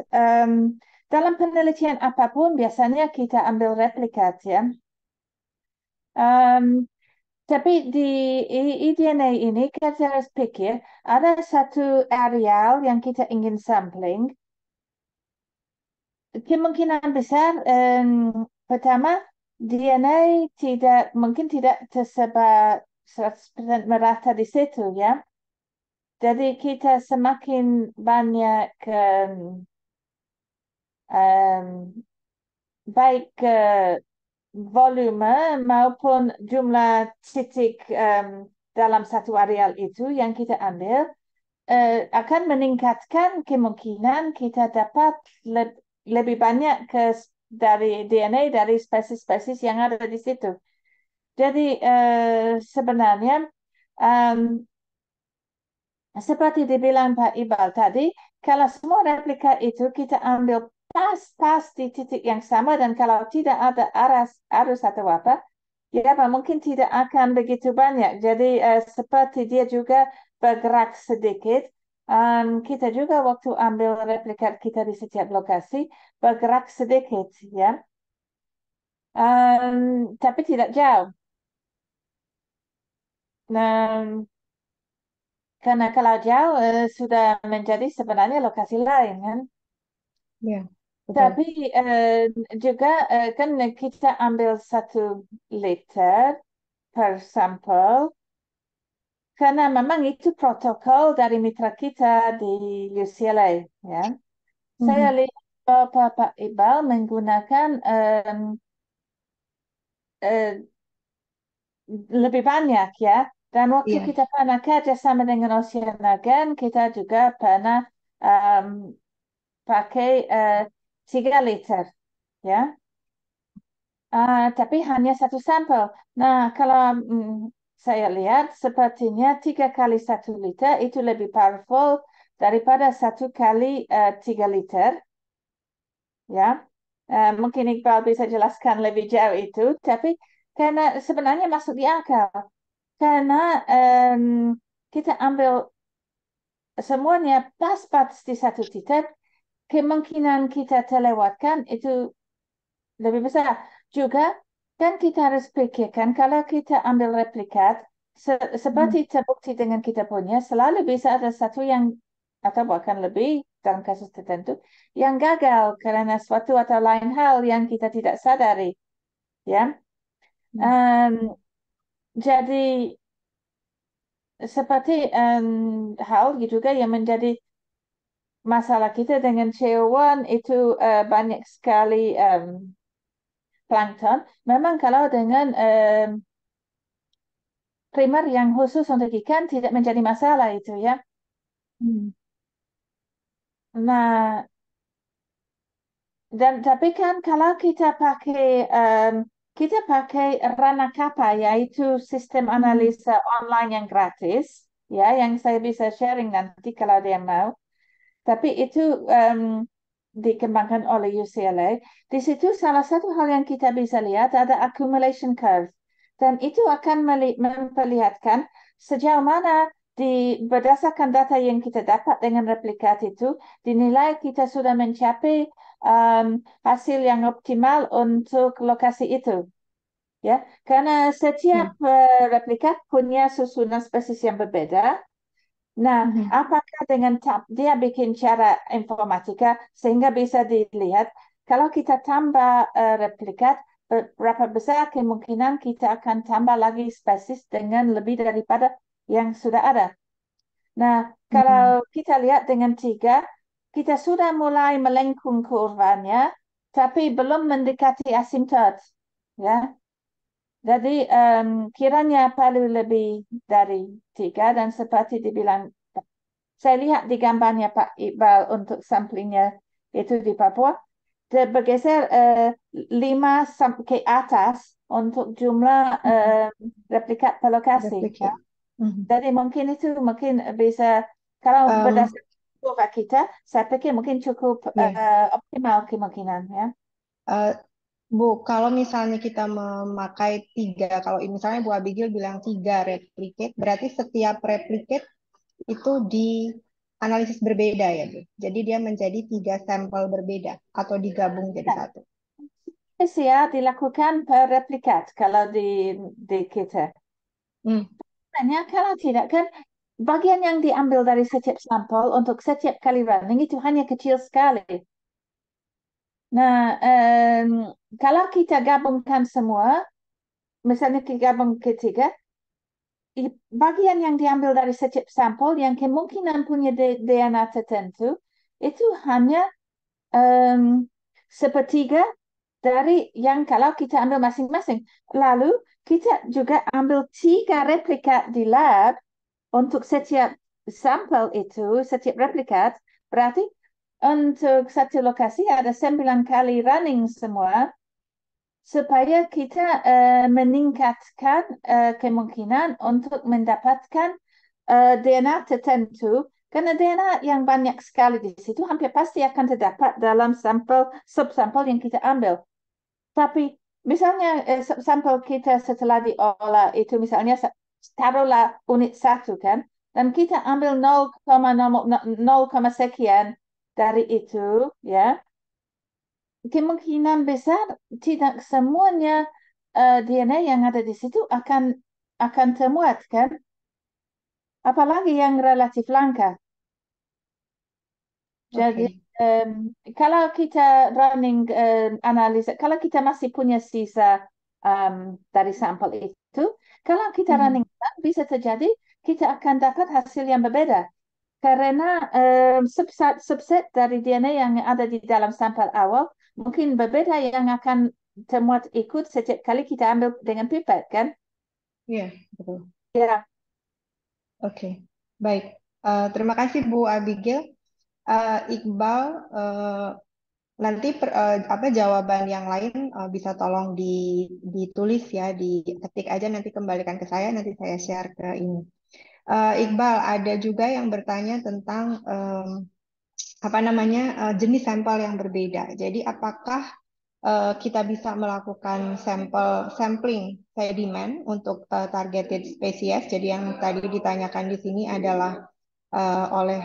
Dalam penelitian apapun, biasanya kita ambil replikat, ya. Tapi di eDNA ini kita harus pikir ada satu areal yang kita ingin sampling. Kemungkinan besar pertama DNA mungkin tidak tersebar 100% merata di situ ya. Jadi kita semakin banyak baik volume maupun jumlah titik dalam satu areal itu yang kita ambil akan meningkatkan kemungkinan kita dapat lebih banyak dari DNA dari spesies-spesies yang ada di situ. Jadi sebenarnya seperti dibilang Pak Iqbal tadi, kalau semua replika itu kita ambil pas di titik yang sama dan kalau tidak ada arus atau apa, ya mungkin tidak akan begitu banyak. Jadi seperti dia juga bergerak sedikit, kita juga waktu ambil replikat kita di setiap lokasi bergerak sedikit, ya, tapi tidak jauh. Nah, karena kalau jauh sudah menjadi sebenarnya lokasi lain, kan? Ya, betul. Tapi juga kan kita ambil 1 liter per sampel. Karena memang itu protokol dari mitra kita di UCLA, ya. Saya Mhm. lihat Pak Iqbal menggunakan eh, lebih banyak ya. Dan waktu Iya. kita pernah kerja sama dengan Oceanagen, kita juga pernah em, pakai 3 liter, ya. Tapi hanya 1 sampel. Nah, kalau saya lihat sepertinya 3 kali 1 liter itu lebih powerful daripada 1 kali 3 liter. Ya, mungkin Iqbal bisa jelaskan lebih jauh itu. Tapi karena sebenarnya masuk di akal. Karena em, kita ambil semuanya pas-pas di 1 titik, kemungkinan kita terlewatkan itu lebih besar. Juga kan kita harus pikirkan kalau kita ambil replikat seperti terbukti dengan kita punya, selalu bisa ada satu yang atau bahkan lebih dalam kasus tertentu yang gagal karena suatu atau lain hal yang kita tidak sadari, ya. Em, jadi seperti hal juga yang menjadi masalah kita dengan CO1 itu banyak sekali plankton. Memang kalau dengan primer yang khusus untuk ikan tidak menjadi masalah itu ya. Nah, dan tapi kan kalau kita pakai Ranakapa yaitu sistem analisa online yang gratis ya yang saya bisa sharing nanti kalau dia mau. Tapi itu dikembangkan oleh UCLA. Di situ salah satu hal yang kita bisa lihat ada accumulation curve. Dan itu akan memperlihatkan sejauh mana berdasarkan data yang kita dapat dengan replikat itu, dinilai kita sudah mencapai hasil yang optimal untuk lokasi itu. Ya, karena setiap replikat punya susunan spesies yang berbeda. Nah, apakah dengan dia bikin cara informatika sehingga bisa dilihat kalau kita tambah replikat, berapa besar kemungkinan kita akan tambah lagi spesies dengan lebih daripada yang sudah ada. Nah, kalau kita lihat dengan 3, kita sudah mulai melengkung kurvanya, tapi belum mendekati asymptot. Ya, jadi kiranya perlu lebih dari 3 dan seperti dibilang saya lihat di gambarnya Pak Iqbal untuk samplingnya itu di Papua, bergeser 5 ke atas untuk jumlah replikat per lokasi. Replicate. Jadi mungkin itu bisa, kalau berdasarkan kurva kita, saya pikir mungkin cukup optimal kemungkinan ya. Bu, kalau misalnya kita memakai 3, kalau misalnya Bu Abigail bilang 3 replicate, berarti setiap replicate itu dianalisis berbeda ya, Bu. Jadi dia menjadi 3 sampel berbeda atau digabung jadi Ya. satu. PCR dilakukan per replikat kalau di kita. Sebenarnya kalau tidak kan bagian yang diambil dari setiap sampel untuk setiap kali running itu hanya kecil sekali. Nah, kalau kita gabungkan semua, misalnya kita gabung ketiga, bagian yang diambil dari setiap sampel yang kemungkinan punya DNA tertentu itu hanya sepertiga dari yang kalau kita ambil masing-masing. Lalu kita juga ambil 3 replikat di lab untuk setiap sampel itu, setiap replikat. Berarti untuk satu lokasi ada 9 kali running semua supaya kita meningkatkan kemungkinan untuk mendapatkan DNA tertentu. Karena DNA yang banyak sekali di situ hampir pasti akan terdapat dalam subsampel yang kita ambil. Tapi misalnya sampel kita setelah diolah itu misalnya taruhlah unit 1 kan, dan kita ambil 0,0 sekian dari itu, ya, kemungkinan besar tidak semuanya DNA yang ada di situ akan termuat kan, apalagi yang relatif langka. Jadi kalau kita running analisa, kalau kita masih punya sisa dari sampel itu, kalau kita running bisa terjadi kita akan dapat hasil yang berbeda karena subset dari DNA yang ada di dalam sampel awal mungkin berbeda yang akan termuat ikut setiap kali kita ambil dengan pipet kan? Iya, betul. Ya. Oke, baik. Terima kasih Bu Abigail. Iqbal, nanti jawaban yang lain bisa tolong ditulis ya, diketik aja nanti kembalikan ke saya, nanti saya share ke ini. Iqbal, ada juga yang bertanya tentang jenis sampel yang berbeda. Jadi apakah kita bisa melakukan sampling sedimen untuk targeted species? Jadi yang tadi ditanyakan di sini adalah oleh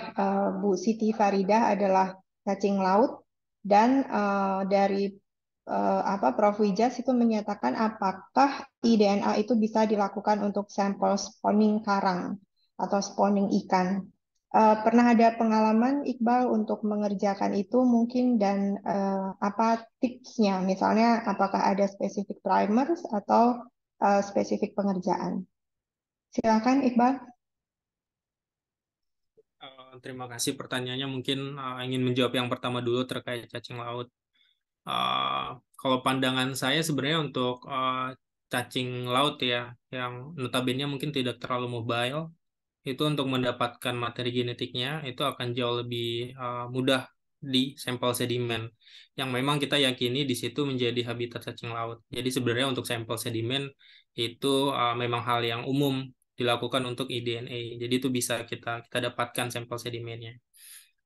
Bu Siti Faridah adalah cacing laut, dan dari Prof. Wijas itu menyatakan apakah eDNA itu bisa dilakukan untuk sampel spawning karang atau spawning ikan. Pernah ada pengalaman Iqbal untuk mengerjakan itu mungkin, dan apa tipsnya? Misalnya apakah ada spesifik primers atau spesifik pengerjaan? Silakan Iqbal. Terima kasih pertanyaannya. Mungkin ingin menjawab yang pertama dulu terkait cacing laut. Kalau pandangan saya sebenarnya untuk cacing laut ya, yang notabene mungkin tidak terlalu mobile, itu untuk mendapatkan materi genetiknya itu akan jauh lebih mudah di sampel sedimen yang memang kita yakini di situ menjadi habitat cacing laut. Jadi sebenarnya untuk sampel sedimen itu memang hal yang umum dilakukan untuk eDNA. Jadi itu bisa kita dapatkan sampel sedimennya.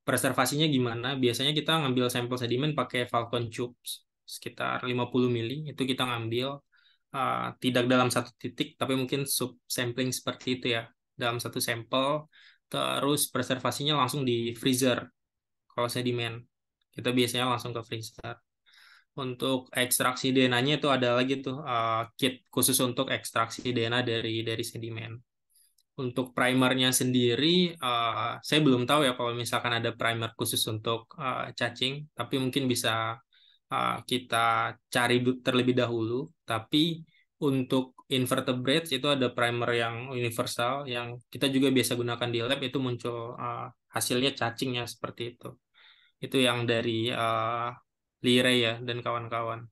Preservasinya gimana? Biasanya kita ngambil sampel sedimen pakai Falcon Tubes sekitar 50 mili, itu kita ngambil tidak dalam satu titik, tapi mungkin sub sampling seperti itu ya, dalam satu sampel, terus preservasinya langsung di freezer. Kalau sedimen, kita biasanya langsung ke freezer. Untuk ekstraksi DNA-nya itu ada lagi tuh kit khusus untuk ekstraksi DNA dari sedimen. Untuk primernya sendiri, saya belum tahu ya kalau misalkan ada primer khusus untuk cacing, tapi mungkin bisa kita cari terlebih dahulu. Tapi untuk invertebrates itu ada primer yang universal, yang kita juga biasa gunakan di lab, itu muncul hasilnya cacingnya seperti itu. Itu yang dari Lire ya dan kawan-kawan.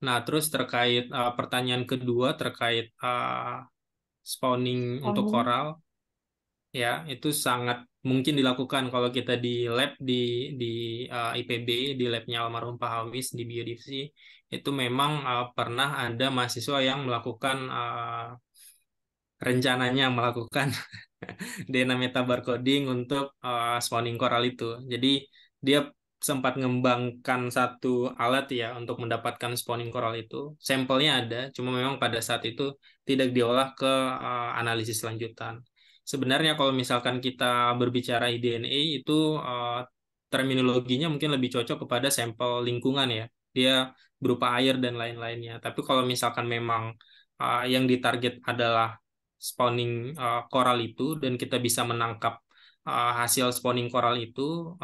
Nah, terus terkait pertanyaan kedua terkait spawning untuk koral, ya itu sangat mungkin dilakukan kalau kita di lab di IPB, di labnya almarhum Pak Hawis di biodivisi, itu memang pernah ada mahasiswa yang melakukan rencananya melakukan DNA metabarcoding untuk spawning koral itu. Jadi dia sempat mengembangkan satu alat ya untuk mendapatkan spawning koral itu. Sampelnya ada, cuma memang pada saat itu tidak diolah ke analisis lanjutan. Sebenarnya kalau misalkan kita berbicara eDNA itu terminologinya mungkin lebih cocok kepada sampel lingkungan ya. dia berupa air dan lain-lainnya. Tapi kalau misalkan memang yang ditarget adalah spawning koral itu dan kita bisa menangkap hasil spawning koral itu,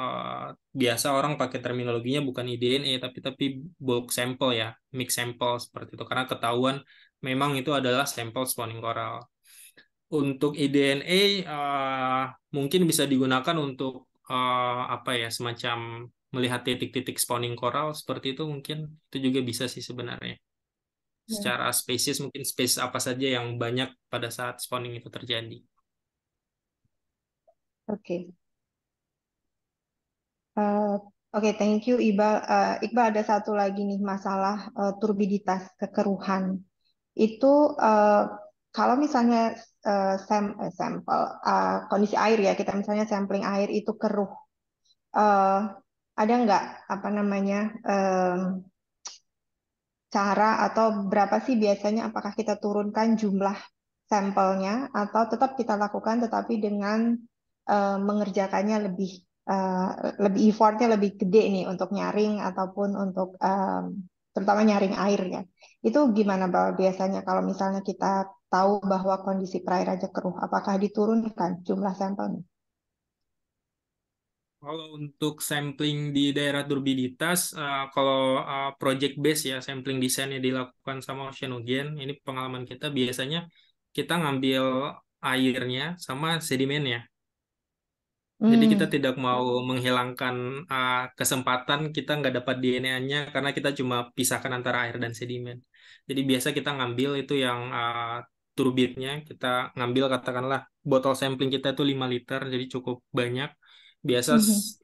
biasa orang pakai terminologinya bukan eDNA tapi bulk sample ya, mix sample seperti itu karena ketahuan memang itu adalah sampel spawning koral. Untuk eDNA mungkin bisa digunakan untuk apa ya, semacam melihat titik-titik spawning koral seperti itu, mungkin itu juga bisa sih sebenarnya. Ya, Secara spesies mungkin spesies apa saja yang banyak pada saat spawning itu terjadi. oke. Eh, Oke, thank you Iqbal. Iqbal, ada satu lagi nih masalah turbiditas kekeruhan. Itu kalau misalnya sampel kondisi air ya, kita misalnya sampling air itu keruh, eh, ada nggak apa namanya cara atau berapa sih biasanya apakah kita turunkan jumlah sampelnya atau tetap kita lakukan tetapi dengan mengerjakannya eh, lebih effortnya lebih gede nih untuk nyaring ataupun untuk terutama nyaring air ya. Itu gimana biasanya kalau misalnya kita tahu bahwa kondisi perairan aja keruh, apakah diturunkan jumlah sampelnya? Kalau untuk sampling di daerah turbiditas, kalau project base ya, sampling desainnya dilakukan sama Oceanogen, ini pengalaman kita biasanya kita ngambil airnya sama sedimennya. Jadi kita Hmm. tidak mau menghilangkan kesempatan kita nggak dapat DNA-nya karena kita cuma pisahkan antara air dan sedimen. Jadi biasa kita ngambil itu yang turbidnya, kita ngambil katakanlah botol sampling kita itu 5 liter, jadi cukup banyak. Biasa Mhm.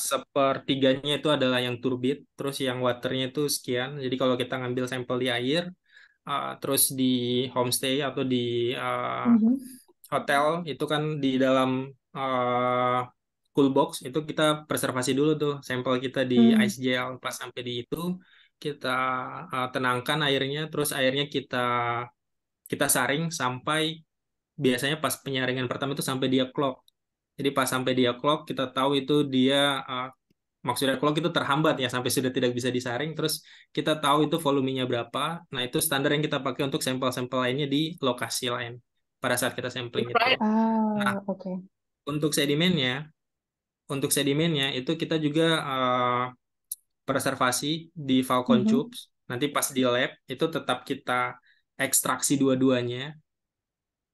sepertiganya itu adalah yang turbid, terus yang waternya itu sekian. Jadi kalau kita ngambil sampel di air, terus di homestay atau di Mhm. hotel itu kan di dalam cool box itu kita preservasi dulu tuh sampel kita di Hmm. ice gel. Pas sampai di itu kita tenangkan airnya, terus airnya kita saring sampai biasanya pas penyaringan pertama itu sampai dia clog. Jadi pas sampai dia clog kita tahu itu dia maksudnya clog itu terhambat ya sampai sudah tidak bisa disaring, terus kita tahu itu volumenya berapa. Nah, itu standar yang kita pakai untuk sampel-sampel lainnya di lokasi lain pada saat kita sampling itu. Nah, Oke. untuk sedimennya, itu kita juga preservasi di Falcon Mhm. Tubes. Nanti pas di lab itu tetap kita ekstraksi dua-duanya,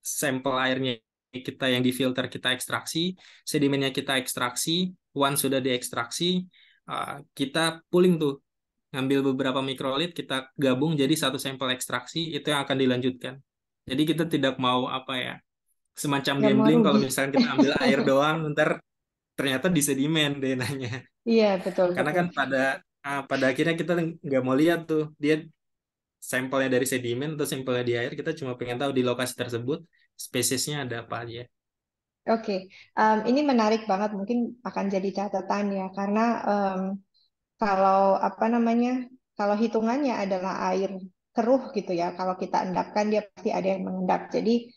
sampel airnya kita yang difilter kita ekstraksi, sedimennya kita ekstraksi, once sudah diekstraksi, kita pooling tuh, ngambil beberapa mikrolit, kita gabung jadi satu sampel ekstraksi, itu yang akan dilanjutkan. Jadi kita tidak mau apa ya, semacam Nggak mau gambling kalau rugi. misalnya kita ambil air doang, ntar ternyata di sedimen deh nanya. Iya, betul, Karena betul. kan pada akhirnya kita nggak mau lihat tuh dia sampelnya dari sedimen atau sampelnya di air, kita cuma pengen tahu di lokasi tersebut spesiesnya ada apa aja. Oke, ini menarik banget, mungkin akan jadi catatan ya, karena kalau apa namanya, kalau hitungannya adalah air keruh gitu ya, kalau kita endapkan dia pasti ada yang mengendap. Jadi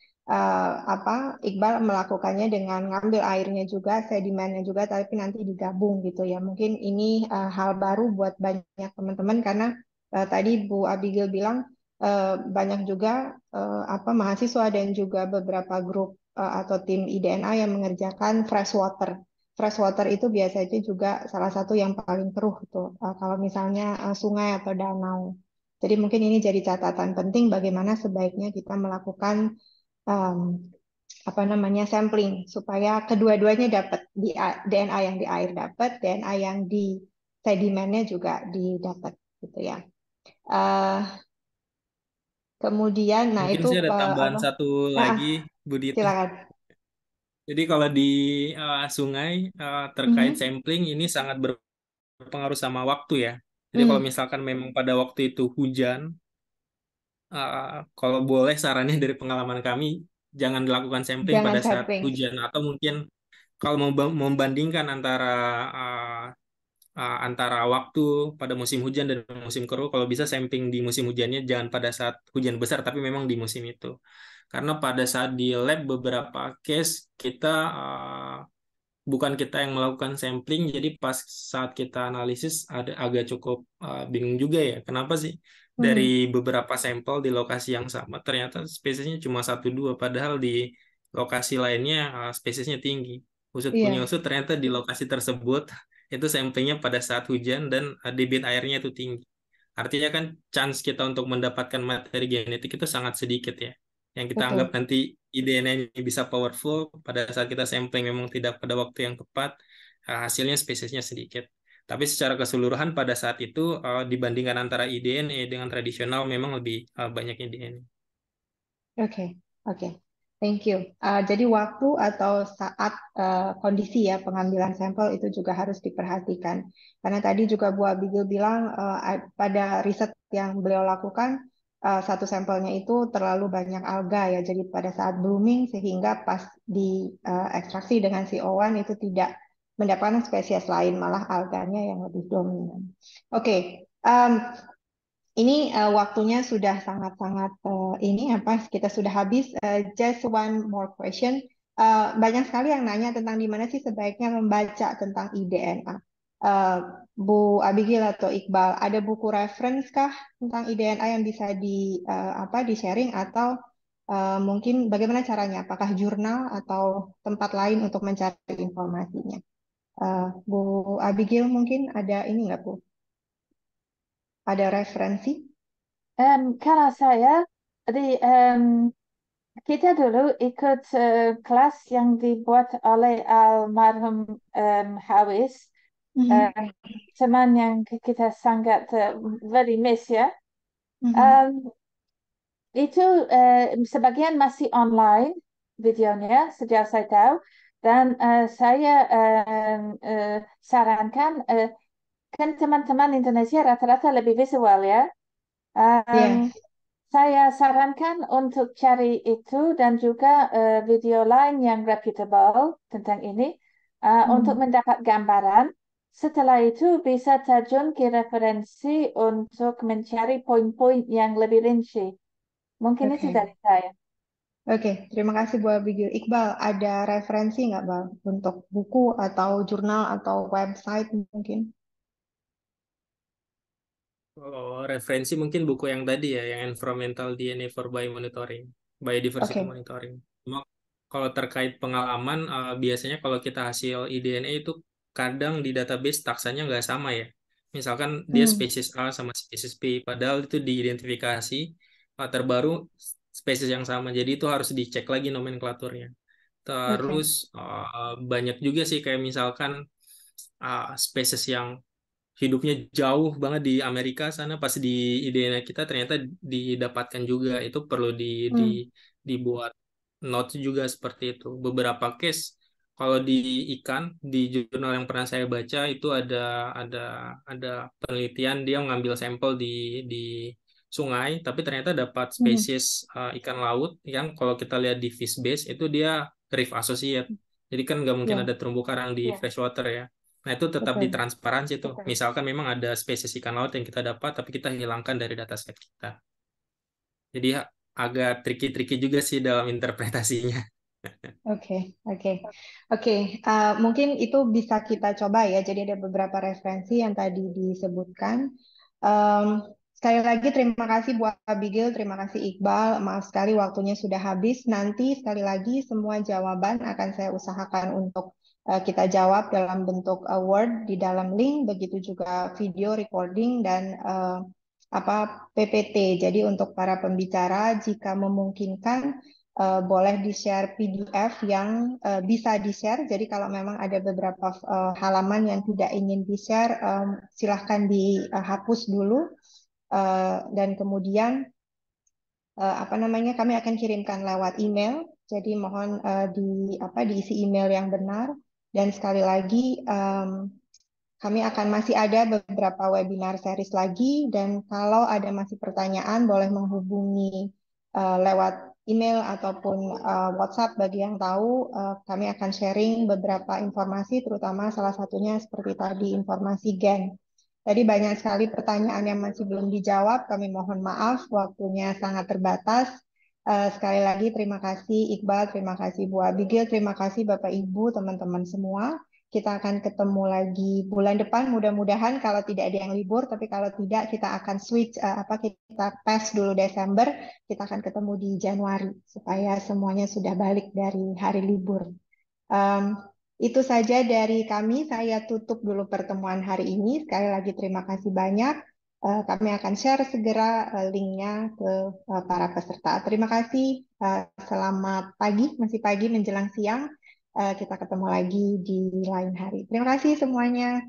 apa Iqbal melakukannya dengan ngambil airnya juga, sedimennya juga, tapi nanti digabung gitu ya. Mungkin ini hal baru buat banyak teman-teman karena tadi Bu Abigail bilang banyak juga apa mahasiswa dan juga beberapa grup atau tim IDNA yang mengerjakan freshwater. Freshwater itu biasanya juga salah satu yang paling keruh tuh kalau misalnya sungai atau danau. Jadi mungkin ini jadi catatan penting bagaimana sebaiknya kita melakukan em, apa namanya sampling supaya kedua-duanya dapat di DNA yang di air dapat, DNA yang di sedimennya juga didapat gitu ya. Eh, Kemudian, nah Mungkin itu sih ada tambahan apa? satu Ah, ah, lagi, Budita. silakan. Jadi kalau di sungai terkait Mhm. sampling ini sangat berpengaruh sama waktu ya. Jadi kalau Hmm, misalkan memang pada waktu itu hujan, kalau boleh sarannya dari pengalaman kami, jangan dilakukan sampling jangan pada saat sampling. hujan atau mungkin kalau mau membandingkan antara waktu pada musim hujan dan musim keruh, kalau bisa sampling di musim hujannya jangan pada saat hujan besar, tapi memang di musim itu. Karena pada saat di lab beberapa case kita bukan kita yang melakukan sampling, jadi pas saat kita analisis ada agak cukup bingung juga ya. Kenapa sih dari Hmm, beberapa sampel di lokasi yang sama ternyata spesiesnya cuma satu dua, padahal di lokasi lainnya spesiesnya tinggi. Usut punya iya, usut ternyata di lokasi tersebut itu samplingnya pada saat hujan dan debit airnya itu tinggi. Artinya kan chance kita untuk mendapatkan materi genetik itu sangat sedikit ya. Yang kita anggap betul. nanti DNA-nya bisa powerful, pada saat kita sampling memang tidak pada waktu yang tepat, hasilnya spesiesnya sedikit. Tapi secara keseluruhan pada saat itu dibandingkan antara eDNA dengan tradisional memang lebih banyak eDNA. Oke, oke. Thank you. Jadi waktu atau saat kondisi ya pengambilan sampel itu juga harus diperhatikan. Karena tadi juga Bu Abigail bilang pada riset yang beliau lakukan satu sampelnya itu terlalu banyak alga ya. Jadi pada saat blooming sehingga pas diekstraksi dengan CO1 itu tidak mendapatkan spesies lain, malah alganya yang lebih dominan. Oke, ini waktunya sudah sangat-sangat ini apa kita sudah habis. Just one more question. Banyak sekali yang nanya tentang di mana sih sebaiknya membaca tentang IDNA. Bu Abigail atau Iqbal, ada buku reference kah tentang IDNA yang bisa di sharing atau mungkin bagaimana caranya? Apakah jurnal atau tempat lain untuk mencari informasinya? Bu Abigail mungkin ada ini nggak Bu? Ada referensi? Kalau saya di kita dulu ikut kelas yang dibuat oleh almarhum Hawis, Mhm, teman yang kita sangat very miss ya. mhm. Em, itu sebagian masih online videonya sejak saya tahu, dan saya sarankan kan teman-teman Indonesia rata-rata lebih visual ya. Em, Yes. Saya sarankan untuk cari itu dan juga video lain yang reputable tentang ini untuk Mhm. mendapat gambaran. Setelah itu bisa terjun ke referensi untuk mencari poin-poin yang lebih rinci. Mungkin itu Oke, dari saya. oke. Terima kasih Bu Abigail. Iqbal, ada referensi nggak Bang untuk buku atau jurnal atau website mungkin? Kalau referensi mungkin buku yang tadi ya, yang Environmental DNA for Biomonitoring, Biodiversity Oke. Monitoring. Cuma kalau terkait pengalaman, biasanya kalau kita hasil eDNA itu kadang di database taksanya nggak sama ya. Misalkan dia Hmm. spesies A sama spesies B, padahal itu diidentifikasi terbaru spesies yang sama. Jadi itu harus dicek lagi nomenklaturnya. Oke. Terus banyak juga sih kayak misalkan spesies yang hidupnya jauh banget di Amerika sana pas di IDN kita ternyata didapatkan juga itu perlu Hmm. dibuat notes juga seperti itu. Beberapa case kalau di ikan di jurnal yang pernah saya baca itu ada ada penelitian dia ngambil sampel di sungai tapi ternyata dapat Mhm. spesies ikan laut yang kalau kita lihat di fish base itu dia reef associate. Jadi kan nggak mungkin Ya, ada terumbu karang di freshwater ya. Nah, itu tetap betul. ditransparansi tuh. Misalkan memang ada spesies ikan laut yang kita dapat, tapi kita hilangkan dari dataset kita. Jadi agak tricky-tricky juga sih dalam interpretasinya. Oke, oke, oke. Mungkin itu bisa kita coba ya. Jadi ada beberapa referensi yang tadi disebutkan. Em, Sekali lagi terima kasih buat Abigail, terima kasih Iqbal. Maaf sekali waktunya sudah habis. Nanti sekali lagi semua jawaban akan saya usahakan untuk kita jawab dalam bentuk Word di dalam link, begitu juga video recording dan PPT. Jadi untuk para pembicara, jika memungkinkan boleh di-share PDF yang bisa di-share. Jadi kalau memang ada beberapa halaman yang tidak ingin di-share, silahkan dihapus dulu. Dan kemudian kami akan kirimkan lewat email. Jadi mohon diisi email yang benar. Dan sekali lagi kami akan masih ada beberapa webinar series lagi dan kalau ada masih pertanyaan boleh menghubungi lewat email ataupun WhatsApp bagi yang tahu kami akan sharing beberapa informasi terutama salah satunya seperti tadi informasi gen. Tadi banyak sekali pertanyaan yang masih belum dijawab, kami mohon maaf waktunya sangat terbatas. Sekali lagi terima kasih Iqbal, terima kasih Bu Abigail, terima kasih Bapak Ibu, teman-teman semua. Kita akan ketemu lagi bulan depan, mudah-mudahan kalau tidak ada yang libur, tapi kalau tidak kita akan switch, kita pass dulu Desember, kita akan ketemu di Januari supaya semuanya sudah balik dari hari libur. Itu saja dari kami. Saya tutup dulu pertemuan hari ini. Sekali lagi terima kasih banyak. Kami akan share segera linknya ke para peserta. Terima kasih. Selamat pagi, masih pagi menjelang siang. Kita ketemu lagi di lain hari. Terima kasih semuanya.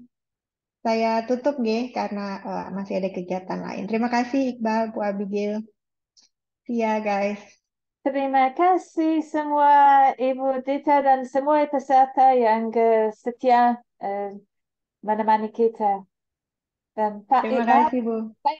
Saya tutup karena masih ada kegiatan lain. Terima kasih Iqbal, Bu Abigail. See ya guys. Terima kasih semua Ibu Dita dan semua peserta yang setia menemani kita. Dan Pak Terima Iqbal. kasih Bu.